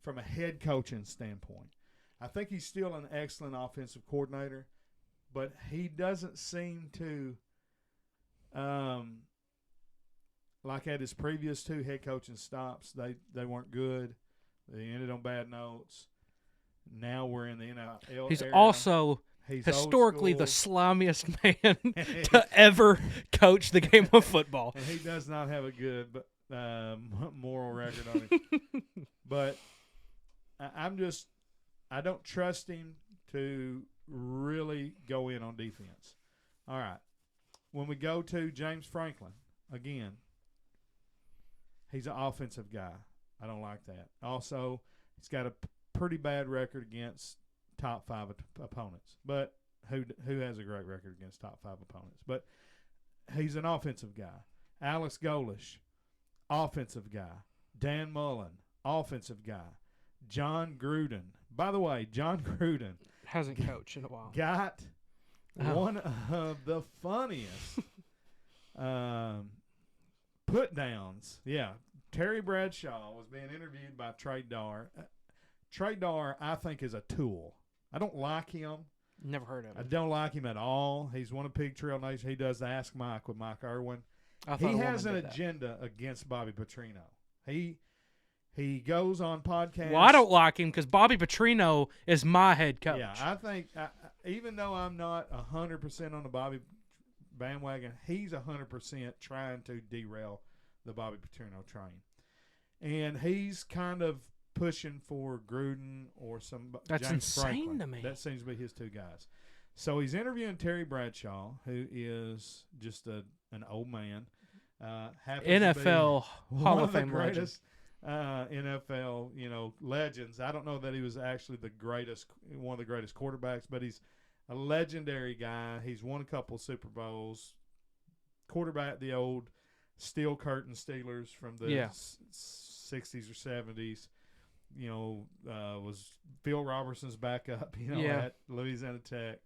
from a head coaching standpoint. I think he's still an excellent offensive coordinator, but he doesn't seem to, like at his previous 2 head coaching stops, they weren't good. They ended on bad notes. Now we're in the NIL He's era. also He's historically the old school. slimiest man to ever coach the game of football. And he does not have a good moral record on him. But I don't trust him to really go in on defense. All right. When we go to James Franklin, again, he's an offensive guy. I don't like that. Also, he's got a pretty bad record against top 5 opponents. But who has a great record against top 5 opponents? But he's an offensive guy. Alex Golish, offensive guy. Dan Mullen, offensive guy. John Gruden, By the way, John Gruden Hasn't coached in a while. got one of the funniest put downs. Yeah. Terry Bradshaw was being interviewed by Trey Dar. Trey Dar, I think, is a tool. I don't like him. Never heard of I him. don't like him at all. He's one of Pig Trail Nation. He does the Ask Mike with Mike Irwin. I thought He a woman has an did that. agenda against Bobby Petrino. He goes on podcasts. Well, I don't like him because Bobby Petrino is my head coach. Yeah, I think even though I'm not 100% on the Bobby bandwagon, he's 100% trying to derail the Bobby Petrino train. And he's kind of pushing for Gruden or some That's James insane Franklin. to me. That seems to be his two guys. So he's interviewing Terry Bradshaw, who is just an old man. Happens NFL to be Hall one of the Fame legend. greatest NFL, legends. I don't know that he was actually one of the greatest quarterbacks, but he's a legendary guy. He's won a couple of Super Bowls. Quarterback the old Steel Curtain Steelers from the 60s or 70s. Was Phil Robertson's backup, at Louisiana Tech.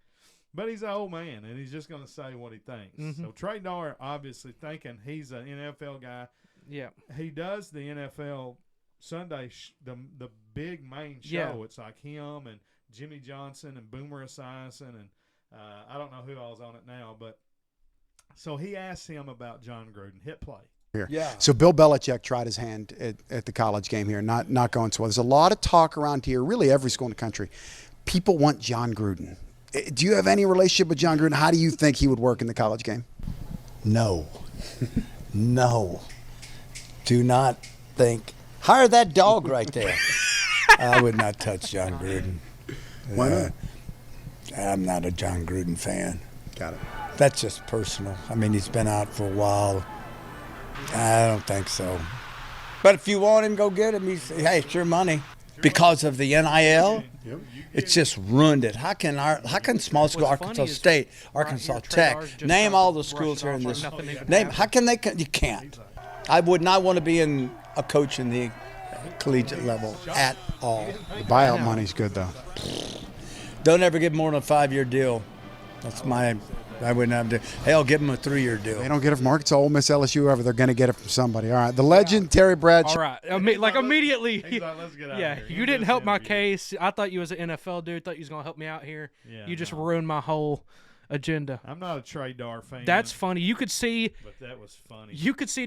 But he's an old man, and he's just going to say what he thinks. Mm-hmm. So Trey Dar obviously thinking he's an NFL guy. Yeah. He does the NFL Sunday, the big main show. Yeah. It's like him and Jimmy Johnson and Boomer Esiason, and I don't know who all's on it now. But so he asked him about John Gruden. Hit play. Here. Yeah. So Bill Belichick tried his hand at the college game here, not going so well. There's a lot of talk around here, really every school in the country. People want John Gruden. Do you have any relationship with John Gruden? How do you think he would work in the college game? No. No. Do not think. Hire that dog right there. I would not touch John Gruden. Why not? I'm not a John Gruden fan. Got it. That's just personal. I mean, he's been out for a while. I don't think so. But if you want him, go get him. Hey, it's your money. Because of the NIL, it's just ruined it. How can small school What's Arkansas funny is State, right Arkansas here, Trey Tech, Dar's just name tried all to the brush schools it here off in like this. nothing even Name. happened. You can't. I would not want to be in a coach in the collegiate level at all. The buyout money's good, though. Don't ever get more than a 5-year deal. That's I wouldn't have to. Hell, give them a 3-year deal. They don't get it from Arkansas, Ole Miss, LSU, whoever. They're going to get it from somebody. All right. The legend, Terry Bradshaw. All right. Immediately. He's like, let's get out Yeah, of here. you didn't help my case. I thought you was an NFL dude. Thought you was gonna help me out here. Yeah, you just no. ruined my whole agenda. I'm not a Trey Dar fan. That's funny. You could see But that was funny.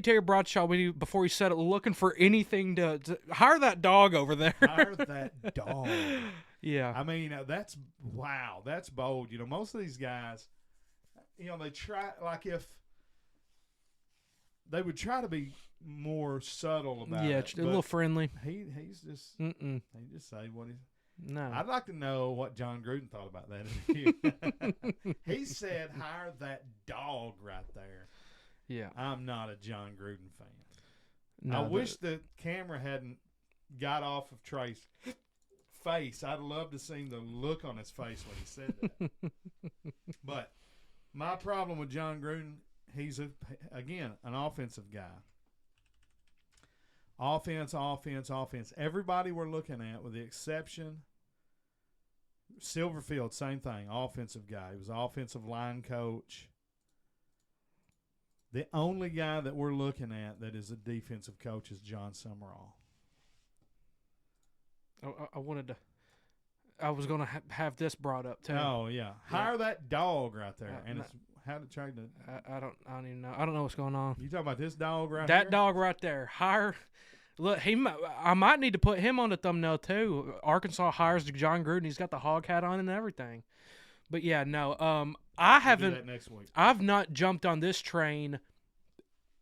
Terry Bradshaw before he said it, looking for anything to hire that dog over there. Hire that dog. Yeah. I mean, that's bold. Most of these guys, they try, like, if they would try to be more subtle about Yeah, it. a little friendly. He's just Mm-mm. he just say what he. No. I'd like to know what John Gruden thought about that interview. He said, "Hire that dog right there." Yeah. I'm not a John Gruden fan. No, I wish the camera hadn't got off of Trey's face. I'd love to see the look on his face when he said that. But my problem with John Gruden, he's again an offensive guy. Offense. Everybody we're looking at, with the exception, Silverfield, same thing, offensive guy. He was an offensive line coach. The only guy that we're looking at that is a defensive coach is John Summerall. I wanted to. I was gonna have this brought up too. Oh yeah, hire that dog right there, and no. it's how to trade the. I don't even know. I don't know what's going on. You talking about this dog right That here? dog right there. Hire. Look, I might need to put him on the thumbnail too. Arkansas hires John Gruden. He's got the hog hat on and everything. But yeah, no. I We'll do haven't. that next week. I've not jumped on this train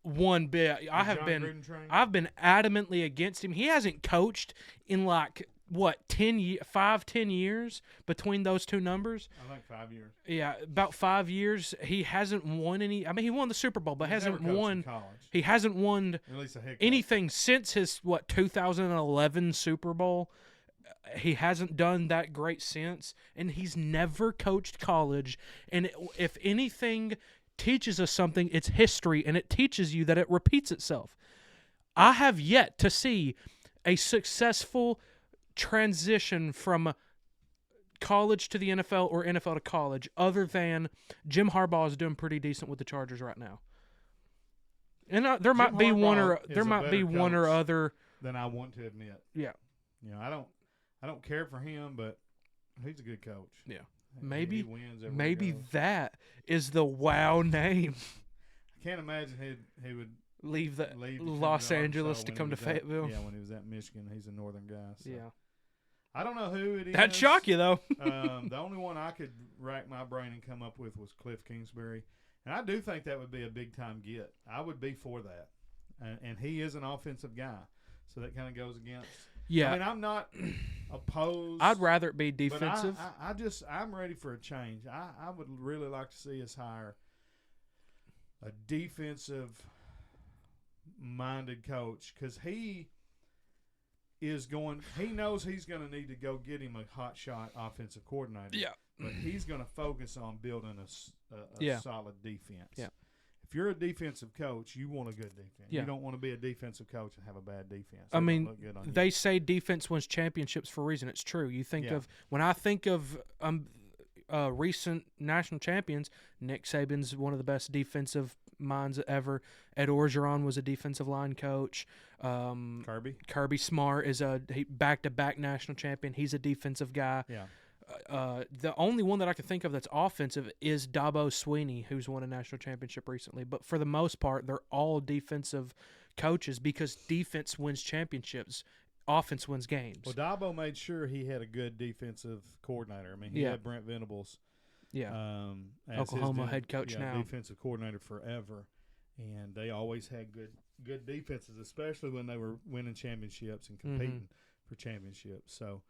one bit. I have John been. Gruden train? I've been adamantly against him. He hasn't coached in like what 10 years between those two numbers. I think 5 years. Yeah, about 5 years. He hasn't won any. I mean, he won the Super Bowl, but He's hasn't never coached won. in college. He hasn't won At least a head coach. anything since his 2011 Super Bowl. He hasn't done that great since, and he's never coached college. And if anything teaches us something, it's history, and it teaches you that it repeats itself. I have yet to see a successful transition from college to the NFL or NFL to college, other than Jim Harbaugh is doing pretty decent with the Chargers right now. And there might be one or other than I want to admit. Yeah. I don't care for him, but he's a good coach. Yeah. He wins everywhere Maybe he goes. that is the wow name. I can't imagine he would Leave to come Los to Angeles Arkansas to when come he to was at- Fayetteville. Yeah, when he was at Michigan, he's a northern guy. So. Yeah. I don't know who it is. That'd shock you, though. The only one I could rack my brain and come up with was Cliff Kingsbury. And I do think that would be a big-time get. I would be for that. And he is an offensive guy. So that kind of goes against. Yeah. I mean, I'm not opposed. I'd rather it be but defensive. I'm ready for a change. I would really like to see us hire a defensive-minded coach because he knows he's going to need to go get him a hot-shot offensive coordinator. Yeah. But he's going to focus on building a solid defense. Yeah. If you're a defensive coach, you want a good defense. Yeah. You don't want to be a defensive coach and have a bad defense. I That mean, don't look good on you. they say defense wins championships for a reason. It's true. You think when I think of recent national champions, Nick Saban's one of the best defensive minds ever. Ed Orgeron was a defensive line coach. Kirby Smart is a back-to-back national champion. He's a defensive guy. Yeah. The only one that I can think of that's offensive is Dabo Swinney, who's won a national championship recently. But for the most part, they're all defensive coaches because defense wins championships. Offense wins games. Well, Dabo made sure he had a good defensive coordinator. I mean, he had Brent Venables. Yeah. As Oklahoma his head coach now. defensive coordinator forever, and they always had good defenses, especially when they were winning championships and competing for championships. So,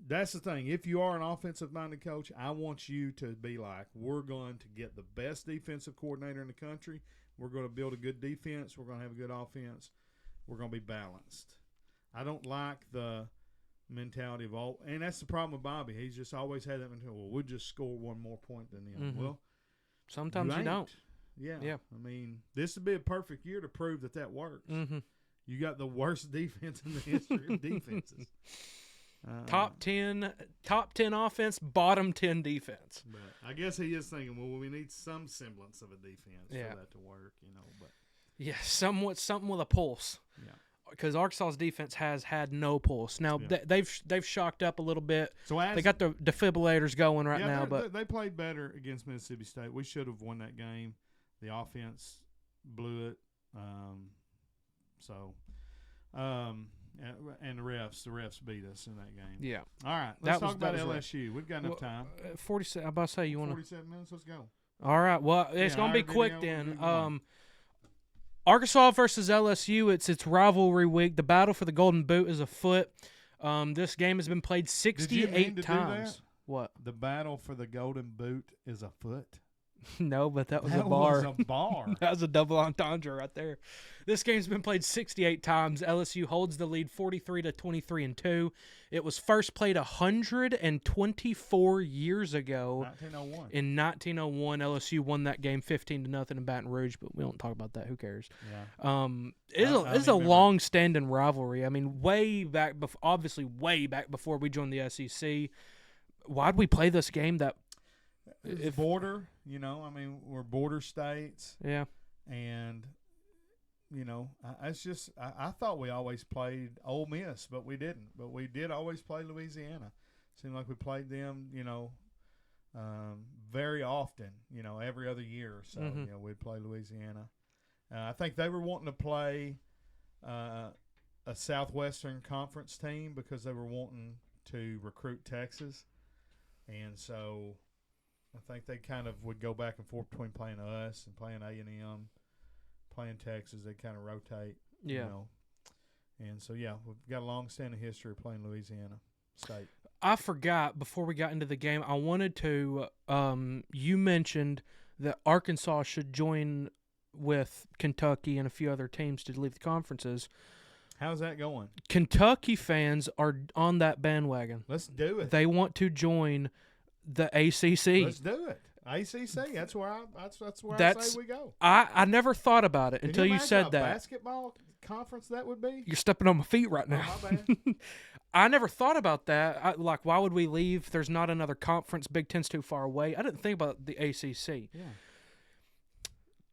that's the thing. If you are an offensive-minded coach, I want you to be like, we're going to get the best defensive coordinator in the country. We're going to build a good defense. We're going to have a good offense. We're going to be balanced. I don't like the mentality of all, and that's the problem with Bobby. He's just always had that mentality. Well, we'll just score one more point than them. Well, sometimes you don't. Yeah. Yeah. I mean, this would be a perfect year to prove that works. Mm-hmm. You got the worst defense in the history of defenses. Top 10 offense, bottom 10 defense. But I guess he is thinking, well, we need some semblance of a defense for that to work, But yeah, somewhat something with a pulse. Yeah. Because Arkansas's defense has had no pulse. Now they've shocked up a little bit. So they got the defibrillators going right now, but they played better against Mississippi State. We should have won that game. The offense blew it. And the refs beat us in that game. Yeah. All right, let's talk about LSU. We've got enough time. 47. I'm about to say you want to. 47 minutes. Let's go. All right. Well, it's gonna be quick then. Arkansas versus LSU. It's rivalry week. The battle for the Golden Boot is afoot. This game has been played 68 times. What? The battle for the Golden Boot is afoot. No, but that was That a bar. was a bar. That was a double entendre right there. This game's been played 68 times. LSU holds the lead 43-23-2. It was first played 124 years ago. 1901. In 1901, LSU won that game 15-0 in Baton Rouge, but we don't talk about that. Who cares? Yeah. It's a long-standing rivalry. I mean, way back before we joined the SEC. Why'd we play this game? It's border, I mean, we're border states. Yeah. And, I thought we always played Ole Miss, but we didn't. But we did always play Louisiana. Seemed like we played them, very often, every other year or so. We'd play Louisiana. I think they were wanting to play a Southwestern Conference team because they were wanting to recruit Texas. And so I think they kind of would go back and forth between playing us and playing A&M, playing Texas. They kind of rotate, And so, we've got a long-standing history of playing Louisiana State. I forgot before we got into the game, I wanted to you mentioned that Arkansas should join with Kentucky and a few other teams to leave the conferences. How's that going? Kentucky fans are on that bandwagon. Let's do it. They want to join the ACC. Let's do it. ACC. That's where I say we go. I never thought about it until you said that. Basketball conference that would be? You're stepping on my feet right now. Oh, my bad. I never thought about that. Why would we leave? There's not another conference. Big Ten's too far away. I didn't think about the ACC. Yeah.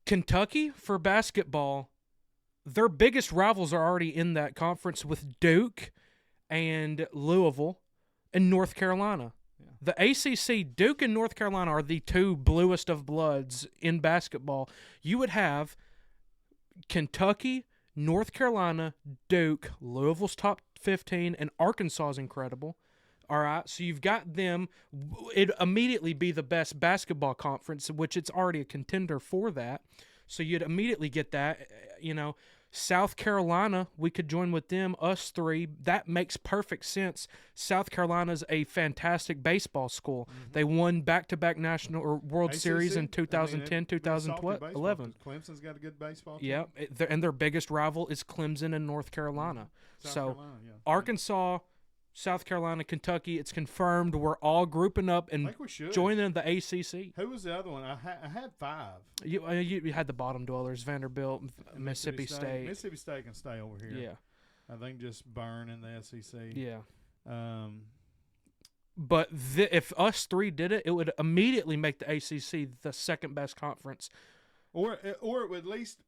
Kentucky, for basketball, their biggest rivals are already in that conference with Duke and Louisville and North Carolina. Yeah. The ACC, Duke and North Carolina are the two bluest of bloods in basketball. You would have Kentucky, North Carolina, Duke, Louisville's top 15, and Arkansas is incredible. All right, so you've got them. It'd immediately be the best basketball conference, which it's already a contender for that. So you'd immediately get that. South Carolina, we could join with them, us three. That makes perfect sense. South Carolina's a fantastic baseball school. Mm-hmm. They won back-to-back national or World ACC, Series in 2010, they salty 2011. baseball, 'cause Clemson's got a good baseball team. Yeah, and their biggest rival is Clemson and North Carolina. South So Carolina, yeah. Arkansas, South Carolina, Kentucky, it's confirmed. We're all grouping up I and think we should. joining the ACC. Who was the other one? I had 5. You had the bottom dwellers, Vanderbilt, Mississippi State. Mississippi State can stay over here. Yeah, I think just burn in the SEC. yeah. Um, But if us three did it, it would immediately make the ACC the second best conference. or it would at least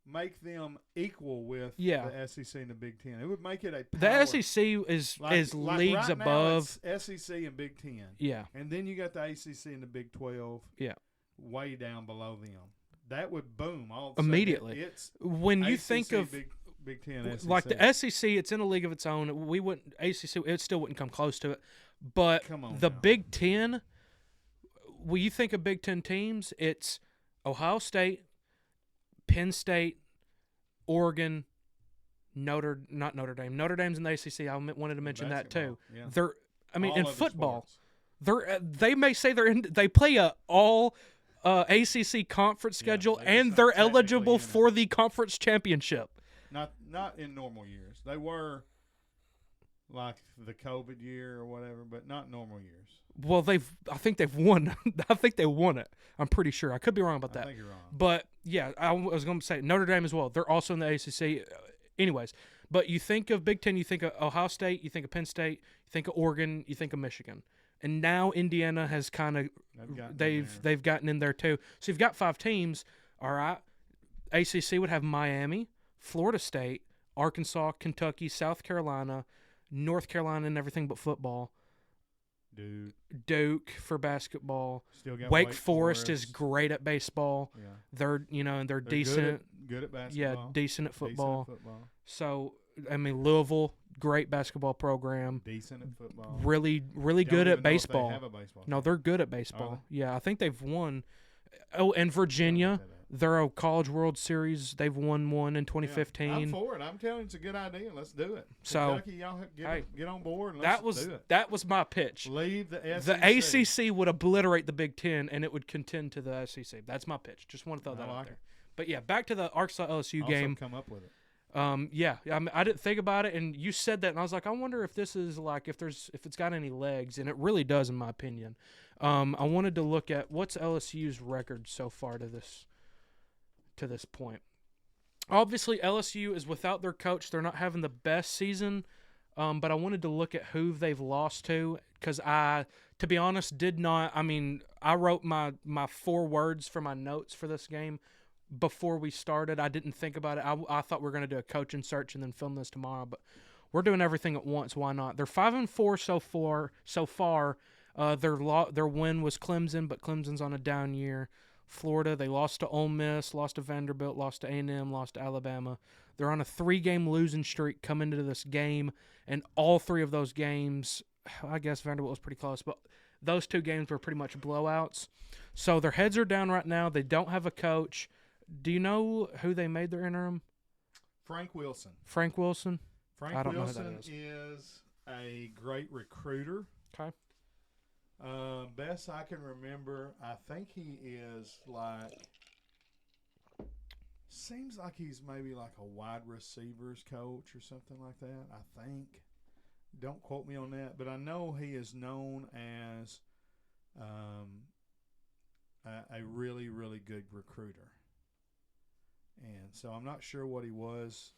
make them equal with Yeah. the SEC and the Big Ten. It would make it a The power. SEC is Like leagues right now above. it's SEC and Big Ten. Yeah, And then you got the ACC and the Big 12 yeah. way down below them. That would boom all of a sudden. Immediately. It's When you ACC, think of Big Ten, SEC. like the SEC, it's in a league of its own. We wouldn't ACC. It still wouldn't come close to it. But Come on the now. Big Ten. When you think of Big Ten teams, it's Ohio State, Penn State, Oregon, Notre Dame. Notre Dame's in the ACC. I wanted to mention that too. Basketball, yeah. They're. I mean, All in other football, sports. they may say they play a all ACC conference schedule, they're and just they're not technically eligible in it. for the conference championship. Not in normal years. They were like the COVID year or whatever, but not normal years. Well, I think they've won. I think they won it. I'm pretty sure. I could be wrong about I that. think you're wrong. But yeah, I was going to say Notre Dame as well. They're also in the ACC. Anyways, but you think of Big Ten, you think of Ohio State, you think of Penn State, you think of Oregon, you think of Michigan, and now Indiana has kind of they've gotten in there too. So you've got 5 teams. All right, ACC would have Miami, Florida State, Arkansas, Kentucky, South Carolina, North Carolina, and everything but football. Duke for basketball. Still got Wake Forest is great at baseball. Yeah. They're decent. Good at basketball. Yeah, decent at football. Decent at football. So I mean, Louisville, great basketball program. Decent at football. Really Don't good even at know if baseball. They have a baseball No, team. they're good at Are baseball. Yeah, I think they've won. Oh, and Virginia, they're a College World Series. They've won one in Yeah, 2015. I'm for it. I'm telling you, it's a good idea. Let's do it. So, Kentucky, y'all hey, get on board and let's do it. that was my pitch. Leave the SEC. The ACC would obliterate the Big Ten, and it would contend to the SEC. That's my pitch. Just want to throw that out like there. it. But yeah, back to the Arkansas LSU Also game. come up with it. Yeah, I didn't think about it, and you said that, and I was like, I wonder if this is like if it's got any legs, and it really does, in my opinion. I wanted to look at what's LSU's record so far to this point. Obviously, LSU is without their coach; they're not having the best season. But I wanted to look at who they've lost to, because to be honest, did not. I mean, I wrote my 4 words for my notes for this game before we started. I didn't think about it. I thought we were going to do a coaching search and then film this tomorrow, but we're doing everything at once. Why not? They're 5-4 so far. Their win was Clemson, but Clemson's on a down year. Florida, they lost to Ole Miss, lost to Vanderbilt, lost to A&M, lost to Alabama. They're on a 3-game losing streak coming into this game, and all 3 of those games, I guess Vanderbilt was pretty close, but those 2 games were pretty much blowouts. So their heads are down right now. They don't have a coach. Do you know who they made their interim? Frank Wilson. Frank Wilson? Frank I don't know who Wilson that is a great recruiter. Okay. Best I can remember, I think he is seems like he's maybe like a wide receivers coach or something like that, I think. Don't quote me on that, but I know he is known as a really, really good recruiter. And so I'm not sure what he was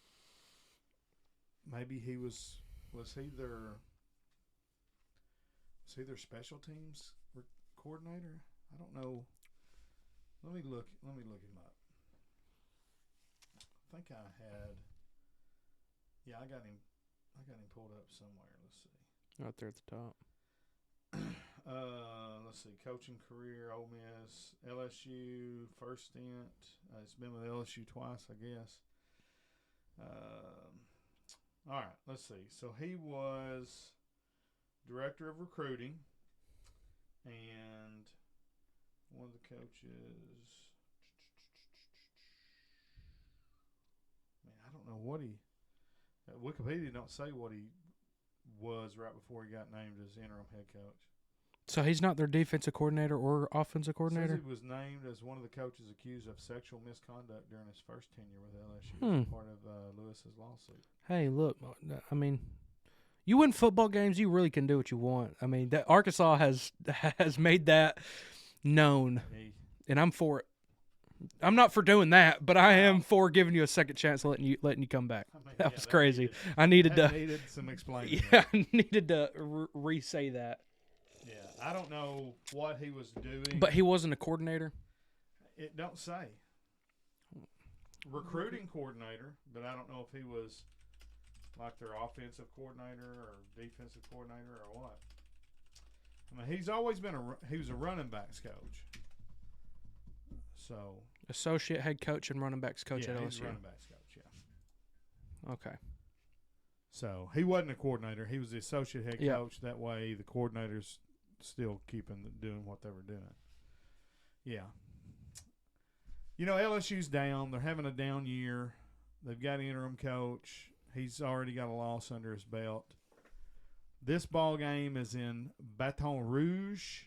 maybe he was he their special teams coordinator? I don't know. Let me look him up. I think I had. Yeah, I got him pulled up somewhere. Let's see. Right there at the top. Let's see. Coaching career, Ole Miss, LSU, first stint. He's been with LSU twice, I guess. All right, let's see. So he was director of recruiting, and one of the coaches. Man, I don't know what he. Wikipedia don't say what he was right before he got named as interim head coach. So he's not their defensive coordinator or offensive coordinator? Says he was named as one of the coaches accused of sexual misconduct during his first tenure with LSU as part of Lewis's lawsuit. Hey, look, I mean, you win football games, you really can do what you want. I mean, that Arkansas has made that known, and I'm for it. I'm not for doing that, but I am for giving you a second chance, letting you come back. I mean, that was crazy. I needed some explaining. Yeah, I needed to re-say that. Yeah, I don't know what he was doing. But he wasn't a coordinator? It don't say. Recruiting coordinator, but I don't know if he was like their offensive coordinator or defensive coordinator or what. I mean, he's always been he was a running backs coach. So associate head coach and running backs coach at LSU. He's a running backs coach, yeah. Okay. So he wasn't a coordinator. He was the associate head coach. That way the coordinators still doing what they were doing. Yeah. You know, LSU's down. They're having a down year. They've got an interim coach. He's already got a loss under his belt. This ball game is in Baton Rouge.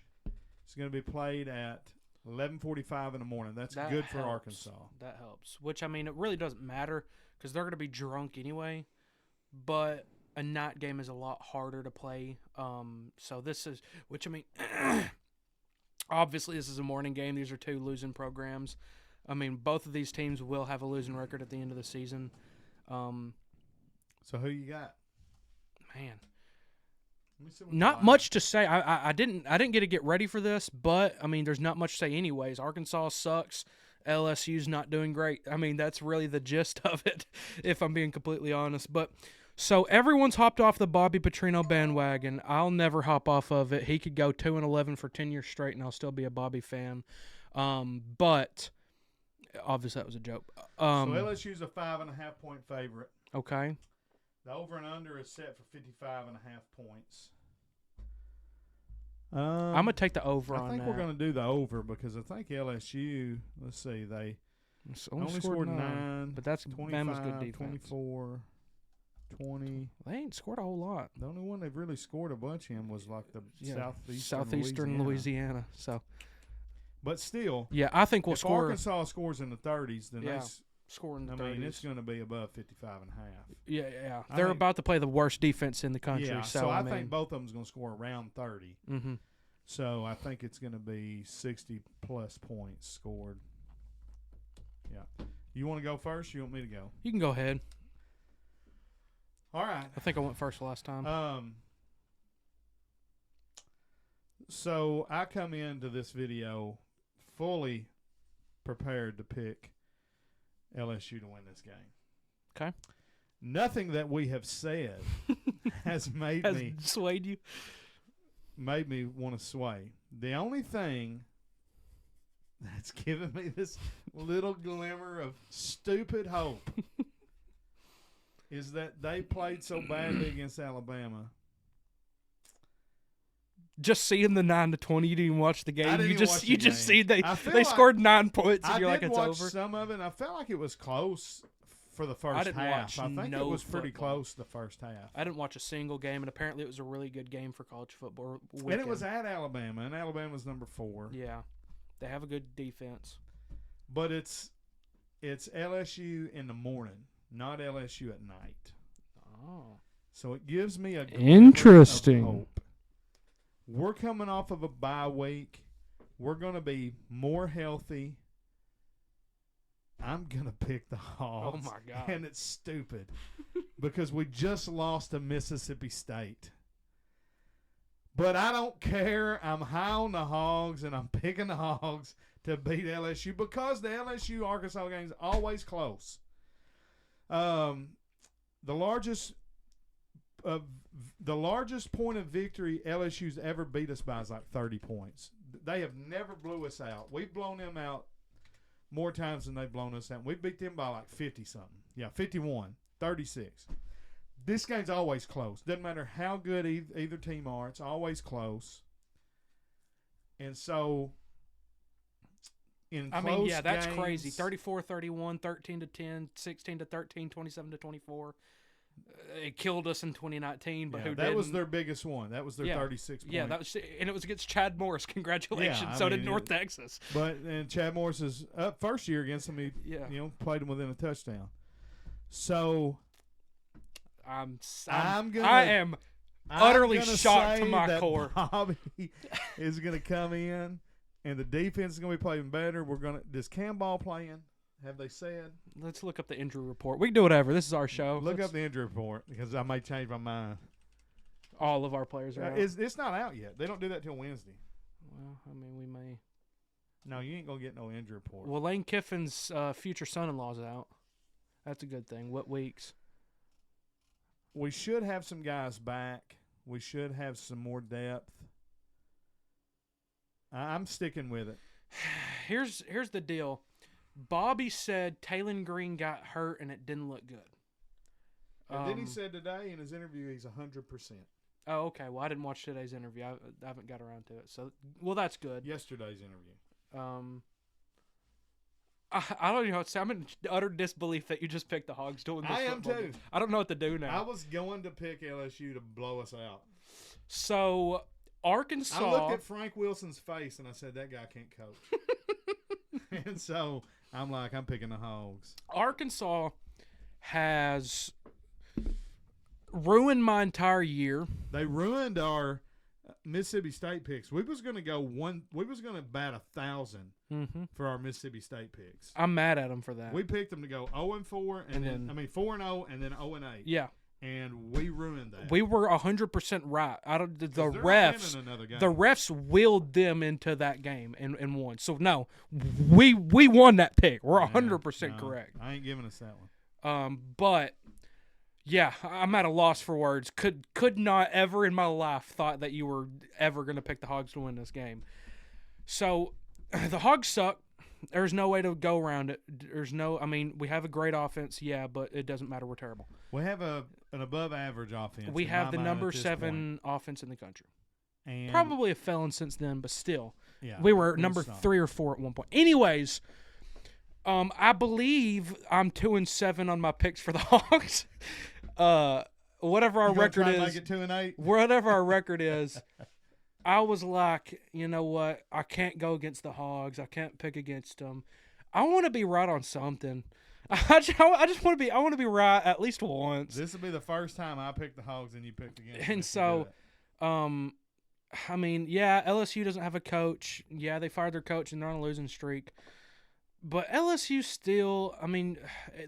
It's going to be played at 11:45 in the morning. That's good for Arkansas. That helps. Which, I mean, it really doesn't matter because they're going to be drunk anyway. But a night game is a lot harder to play. So this is, which I mean, obviously this is a morning game. These are two losing programs. I mean, both of these teams will have a losing record at the end of the season. So who you got? Man, not much to say. I didn't get to get ready for this, but I mean, there's not much to say anyways. Arkansas sucks. LSU's not doing great. I mean, that's really the gist of it, if I'm being completely honest. But so everyone's hopped off the Bobby Petrino bandwagon. I'll never hop off of it. He could go 2-11 for 10 years straight, and I'll still be a Bobby fan. But obviously that was a joke. So LSU's a 5.5-point favorite. Okay. The over and under is set for 55.5 points. I'm going to take the over on that. I think we're going to do the over because I think LSU, let's see, they only scored 9. But that's 25, Bama's good defense. 24, 20. They ain't scored a whole lot. The only one they've really scored a bunch in was like the Southeastern Louisiana. So, but still, yeah, I think we'll score. Arkansas scores in the 30s, then they score in the 30s. I mean, it's going to be above 55.5. Yeah. They're about to play the worst defense in the country. Yeah, so I think both of them's going to score around 30. Mm-hmm. So I think it's going to be 60-plus points scored. Yeah. You want to go first? Or you want me to go? You can go ahead. All right. I think I went first last time. So I come into this video fully prepared to pick LSU to win this game. Okay. Nothing that we have said has swayed you. Made me want to sway. The only thing that's given me this little glimmer of stupid hope is that they played so badly against Alabama. Just seeing the 9-20, you didn't even watch the game. You just see they like scored 9 points, and you're like, it's over. I did watch some of it, and I felt like it was close for the first half. I think it was pretty close the first half. I didn't watch a single game, and apparently it was a really good game for college football weekend. And it was at Alabama, and Alabama's number 4. Yeah, they have a good defense. But it's LSU in the morning, not LSU at night. Oh. So it gives me a interesting of hope. We're coming off of a bye week. We're going to be more healthy. I'm going to pick the Hogs. Oh, my God. And it's stupid. because we just lost to Mississippi State. But I don't care. I'm high on the Hogs, and I'm picking the Hogs to beat LSU because the LSU-Arkansas game is always close. The largest point of victory LSU's ever beat us by is like 30 points. They have never blew us out. We've blown them out more times than they've blown us out. We beat them by like 50-something. Yeah, 51, 36. This game's always close. Doesn't matter how good either team are. It's always close. And so, that's games, crazy. 34-31, 13-10, 16-13, 27-24. It killed us in 2019, but who didn't? That was their biggest one. That was their 36 point. Yeah, and it was against Chad Morris. Congratulations. Yeah, so did North Texas. And Chad Morris is up first year against him. He played him within a touchdown. So I am utterly shocked to my core. Bobby is going to come in, and the defense is going to be playing better. Does Cam Ball playing? Have they said? Let's look up the injury report. We can do whatever. This is our show. Look up the injury report because I may change my mind. All of our players are out. It's not out yet. They don't do that till Wednesday. Well, I mean, we may. No, you ain't going to get no injury report. Well, Lane Kiffin's future son-in-law's out. That's a good thing. What weeks? We should have some guys back. We should have some more depth. I'm sticking with it. Here's the deal. Bobby said Taylon Green got hurt and it didn't look good. And then he said today in his interview he's 100%. Oh, okay. Well, I didn't watch today's interview. I haven't got around to it. So, well, that's good. Yesterday's interview. I don't know what to say. I'm in utter disbelief that you just picked the Hogs doing this. I am too. Game. I don't know what to do now. I was going to pick LSU to blow us out. So, Arkansas. I looked at Frank Wilson's face and I said, that guy can't coach. And so I'm like, I'm picking the Hogs. Arkansas has ruined my entire year. They ruined our Mississippi State picks. We was going to bat 1,000 for our Mississippi State picks. I'm mad at them for that. We picked them to go 0-4 and then 4-0 and then 0-8. Yeah. And we ruined that. We were 100% right. The refs willed them into that game and won. So no, we won that pick. We're 100% correct. I ain't giving us that one. But yeah, I'm at a loss for words. Could not ever in my life thought that you were ever going to pick the Hogs to win this game. So the Hogs suck. There's no way to go around it. We have a great offense, yeah, but it doesn't matter. We're terrible. We have an above-average offense. We have the number 7 offense in the country. And probably a felon since then, but still. Yeah, we were number 3 or 4 at one point. Anyways, I believe I'm 2-7 on my picks for the Hogs. Whatever our record is. Make it 2-8? Whatever our record is. I was like, you know what? I can't go against the Hogs. I can't pick against them. I want to be right on something. I just want to be. I want to be right at least once. This will be the first time I picked the Hogs and you picked against them. And so, LSU doesn't have a coach. Yeah, they fired their coach and they're on a losing streak. But LSU still,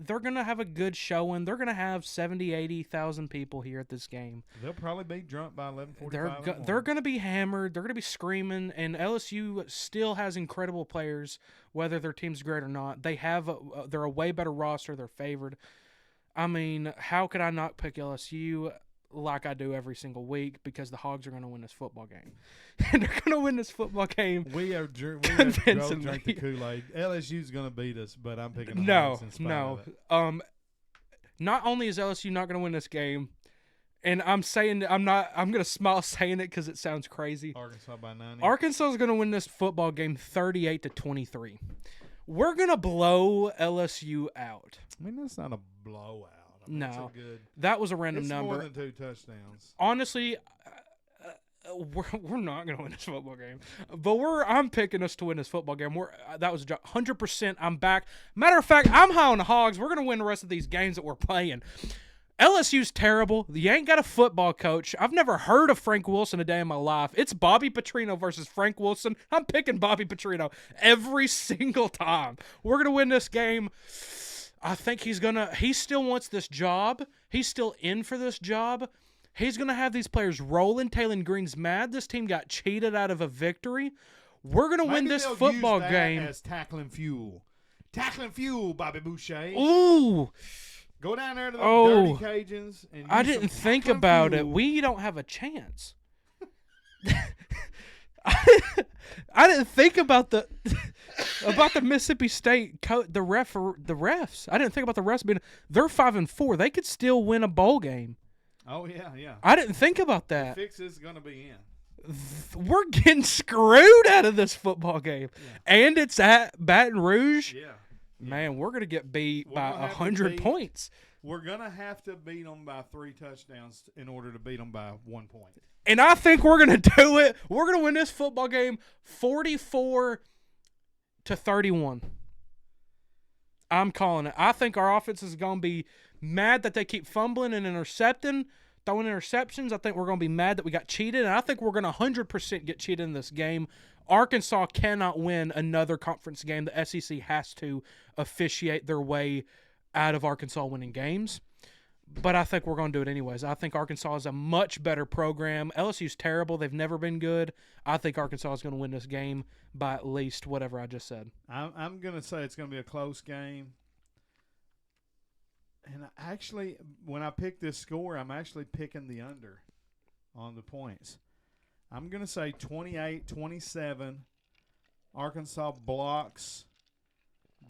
they're going to have a good showing. They're going to have 70,000, 80,000 people here at this game. They'll probably be drunk by 11:45. They're going to be hammered. They're going to be screaming. And LSU still has incredible players, whether their team's great or not. They're a way better roster. They're favored. How could I not pick LSU like I do every single week because the Hogs are going to win this football game. And they're going to win this football game. We have drink the Kool-Aid. LSU's going to beat us, but I'm picking the Hogs in spite of it. Not only is LSU not going to win this game, and I'm going to smile saying it because it sounds crazy. Arkansas by 90. Arkansas is going to win this football game 38-23. We're going to blow LSU out. That's not a blowout. No, that was a random number. It's more than 2 touchdowns. Honestly, we're not going to win this football game, but I'm picking us to win this football game. That was 100%. I'm back. Matter of fact, I'm high on the Hogs. We're going to win the rest of these games that we're playing. LSU's terrible. You ain't got a football coach. I've never heard of Frank Wilson a day in my life. It's Bobby Petrino versus Frank Wilson. I'm picking Bobby Petrino every single time. We're going to win this game. I think he still wants this job. He's still in for this job. He's going to have these players rolling. Taylor Green's mad this team got cheated out of a victory. We're going to win this they'll football use that game. as tackling fuel. Tackling fuel, Bobby Boucher. Ooh. Go down there to the Oh. Dirty Cajuns. And I use didn't some think tackling about it. fuel. We don't have a chance. I didn't think about the Mississippi State the refs. I didn't think about the refs being. They're 5-4. They could still win a bowl game. Oh yeah. I didn't think about that. Fix is gonna be in. We're getting screwed out of this football game, and it's at Baton Rouge. Yeah. Man, we're gonna get beat We're by gonna have to 100 beat- points. We're gonna have to beat them by 3 touchdowns in order to beat them by 1 point. And I think we're going to do it. We're going to win this football game 44-31. I'm calling it. I think our offense is going to be mad that they keep fumbling and throwing interceptions. I think we're going to be mad that we got cheated. And I think we're going to 100% get cheated in this game. Arkansas cannot win another conference game. The SEC has to officiate their way out of Arkansas winning games. But I think we're going to do it anyways. I think Arkansas is a much better program. LSU's terrible. They've never been good. I think Arkansas is going to win this game by at least whatever I just said. I'm going to say it's going to be a close game. And actually, when I pick this score, I'm actually picking the under on the points. I'm going to say 28-27. Arkansas blocks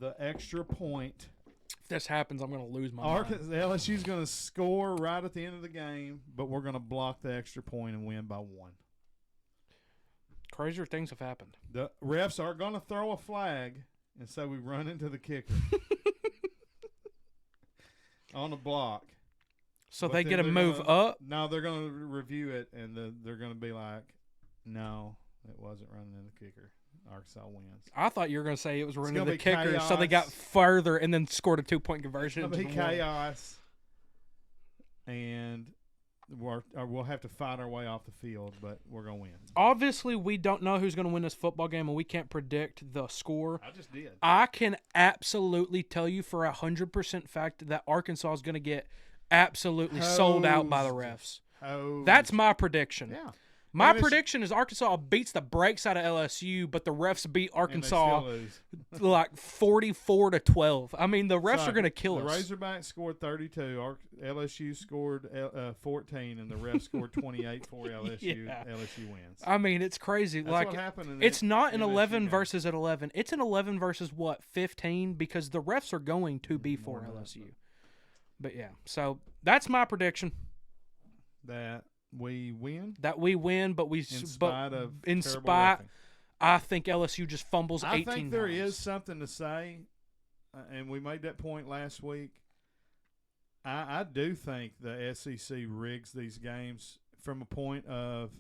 the extra point. If this happens, I'm going to lose my mind. LSU's going to score right at the end of the game, but we're going to block the extra point and win by 1. Crazier things have happened. The refs are going to throw a flag, and so we run into the kicker on the block. So But they then get to they're move gonna- up. No, they're going to review it, and they're going to be like, no, it wasn't running in the kicker. Arkansas wins. I thought you were going to say it was running gonna the be kicker, so they got chaos. further and then scored a 2-point It's conversion. going to be and just won. chaos, and we'll have to fight our way off the field, but we're going to win. Obviously, we don't know who's going to win this football game, and we can't predict the score. I just did. I can absolutely tell you for 100% fact that Arkansas is going to get absolutely sold out by the refs. That's my prediction. Yeah. My And it's- prediction is Arkansas beats the brakes out of LSU, but the refs beat and they Arkansas still lose. like 44-12. I mean, the refs So, are going to kill the us. Razorbacks scored 32. LSU scored 14, and the refs scored 28 for LSU. Yeah. LSU wins. I mean, it's crazy. That's like what happened in it's the not an LSU 11 game. versus an 11. It's an 11 versus what 15 because the refs are going to be for More than LSU. But yeah, so that's my prediction That we win that we win, but in spite of in terrible spite, reffing. I think LSU just fumbles I 18 think there times. is something to say, and we made that point last week. I do think the SEC rigs these games from a point of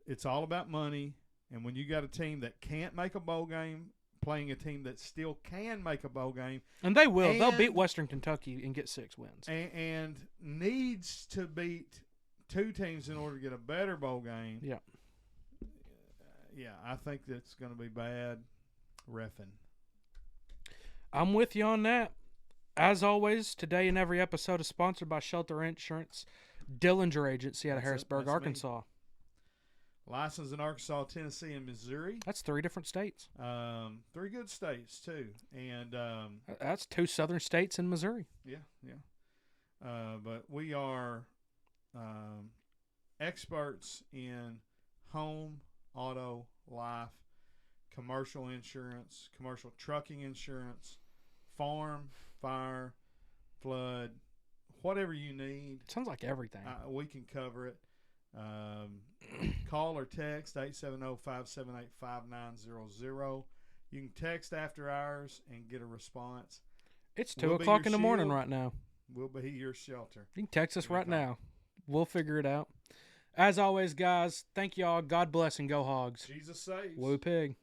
it's all about money, and when you got a team that can't make a bowl game playing a team that still can make a bowl game And they will. They'll beat and- Western Kentucky and get 6 wins. and needs to beat 2 teams in order to get a better bowl game. Yeah. Yeah, I think that's going to be bad reffing. I'm with you on that. As always, today and every episode is sponsored by Shelter Insurance, Dillinger Agency out of That's it. Harrisburg, That's me. Arkansas. Licensed in Arkansas, Tennessee, and Missouri. That's 3 different states. 3 good states too, and That's 2 southern states in Missouri. yeah. But we are experts in home, auto, life, commercial insurance, commercial trucking insurance, farm, fire, flood, whatever you need. Sounds like everything. We can cover it. Call or text 870-578-5900. You can text after hours and get a response. It's 2 we'll be o'clock your in the morning shield. right now. We'll be your shelter. You can text us right Anytime. now. We'll figure it out. As always, guys, thank y'all. God bless and go Hogs. Jesus saves. Woo pig.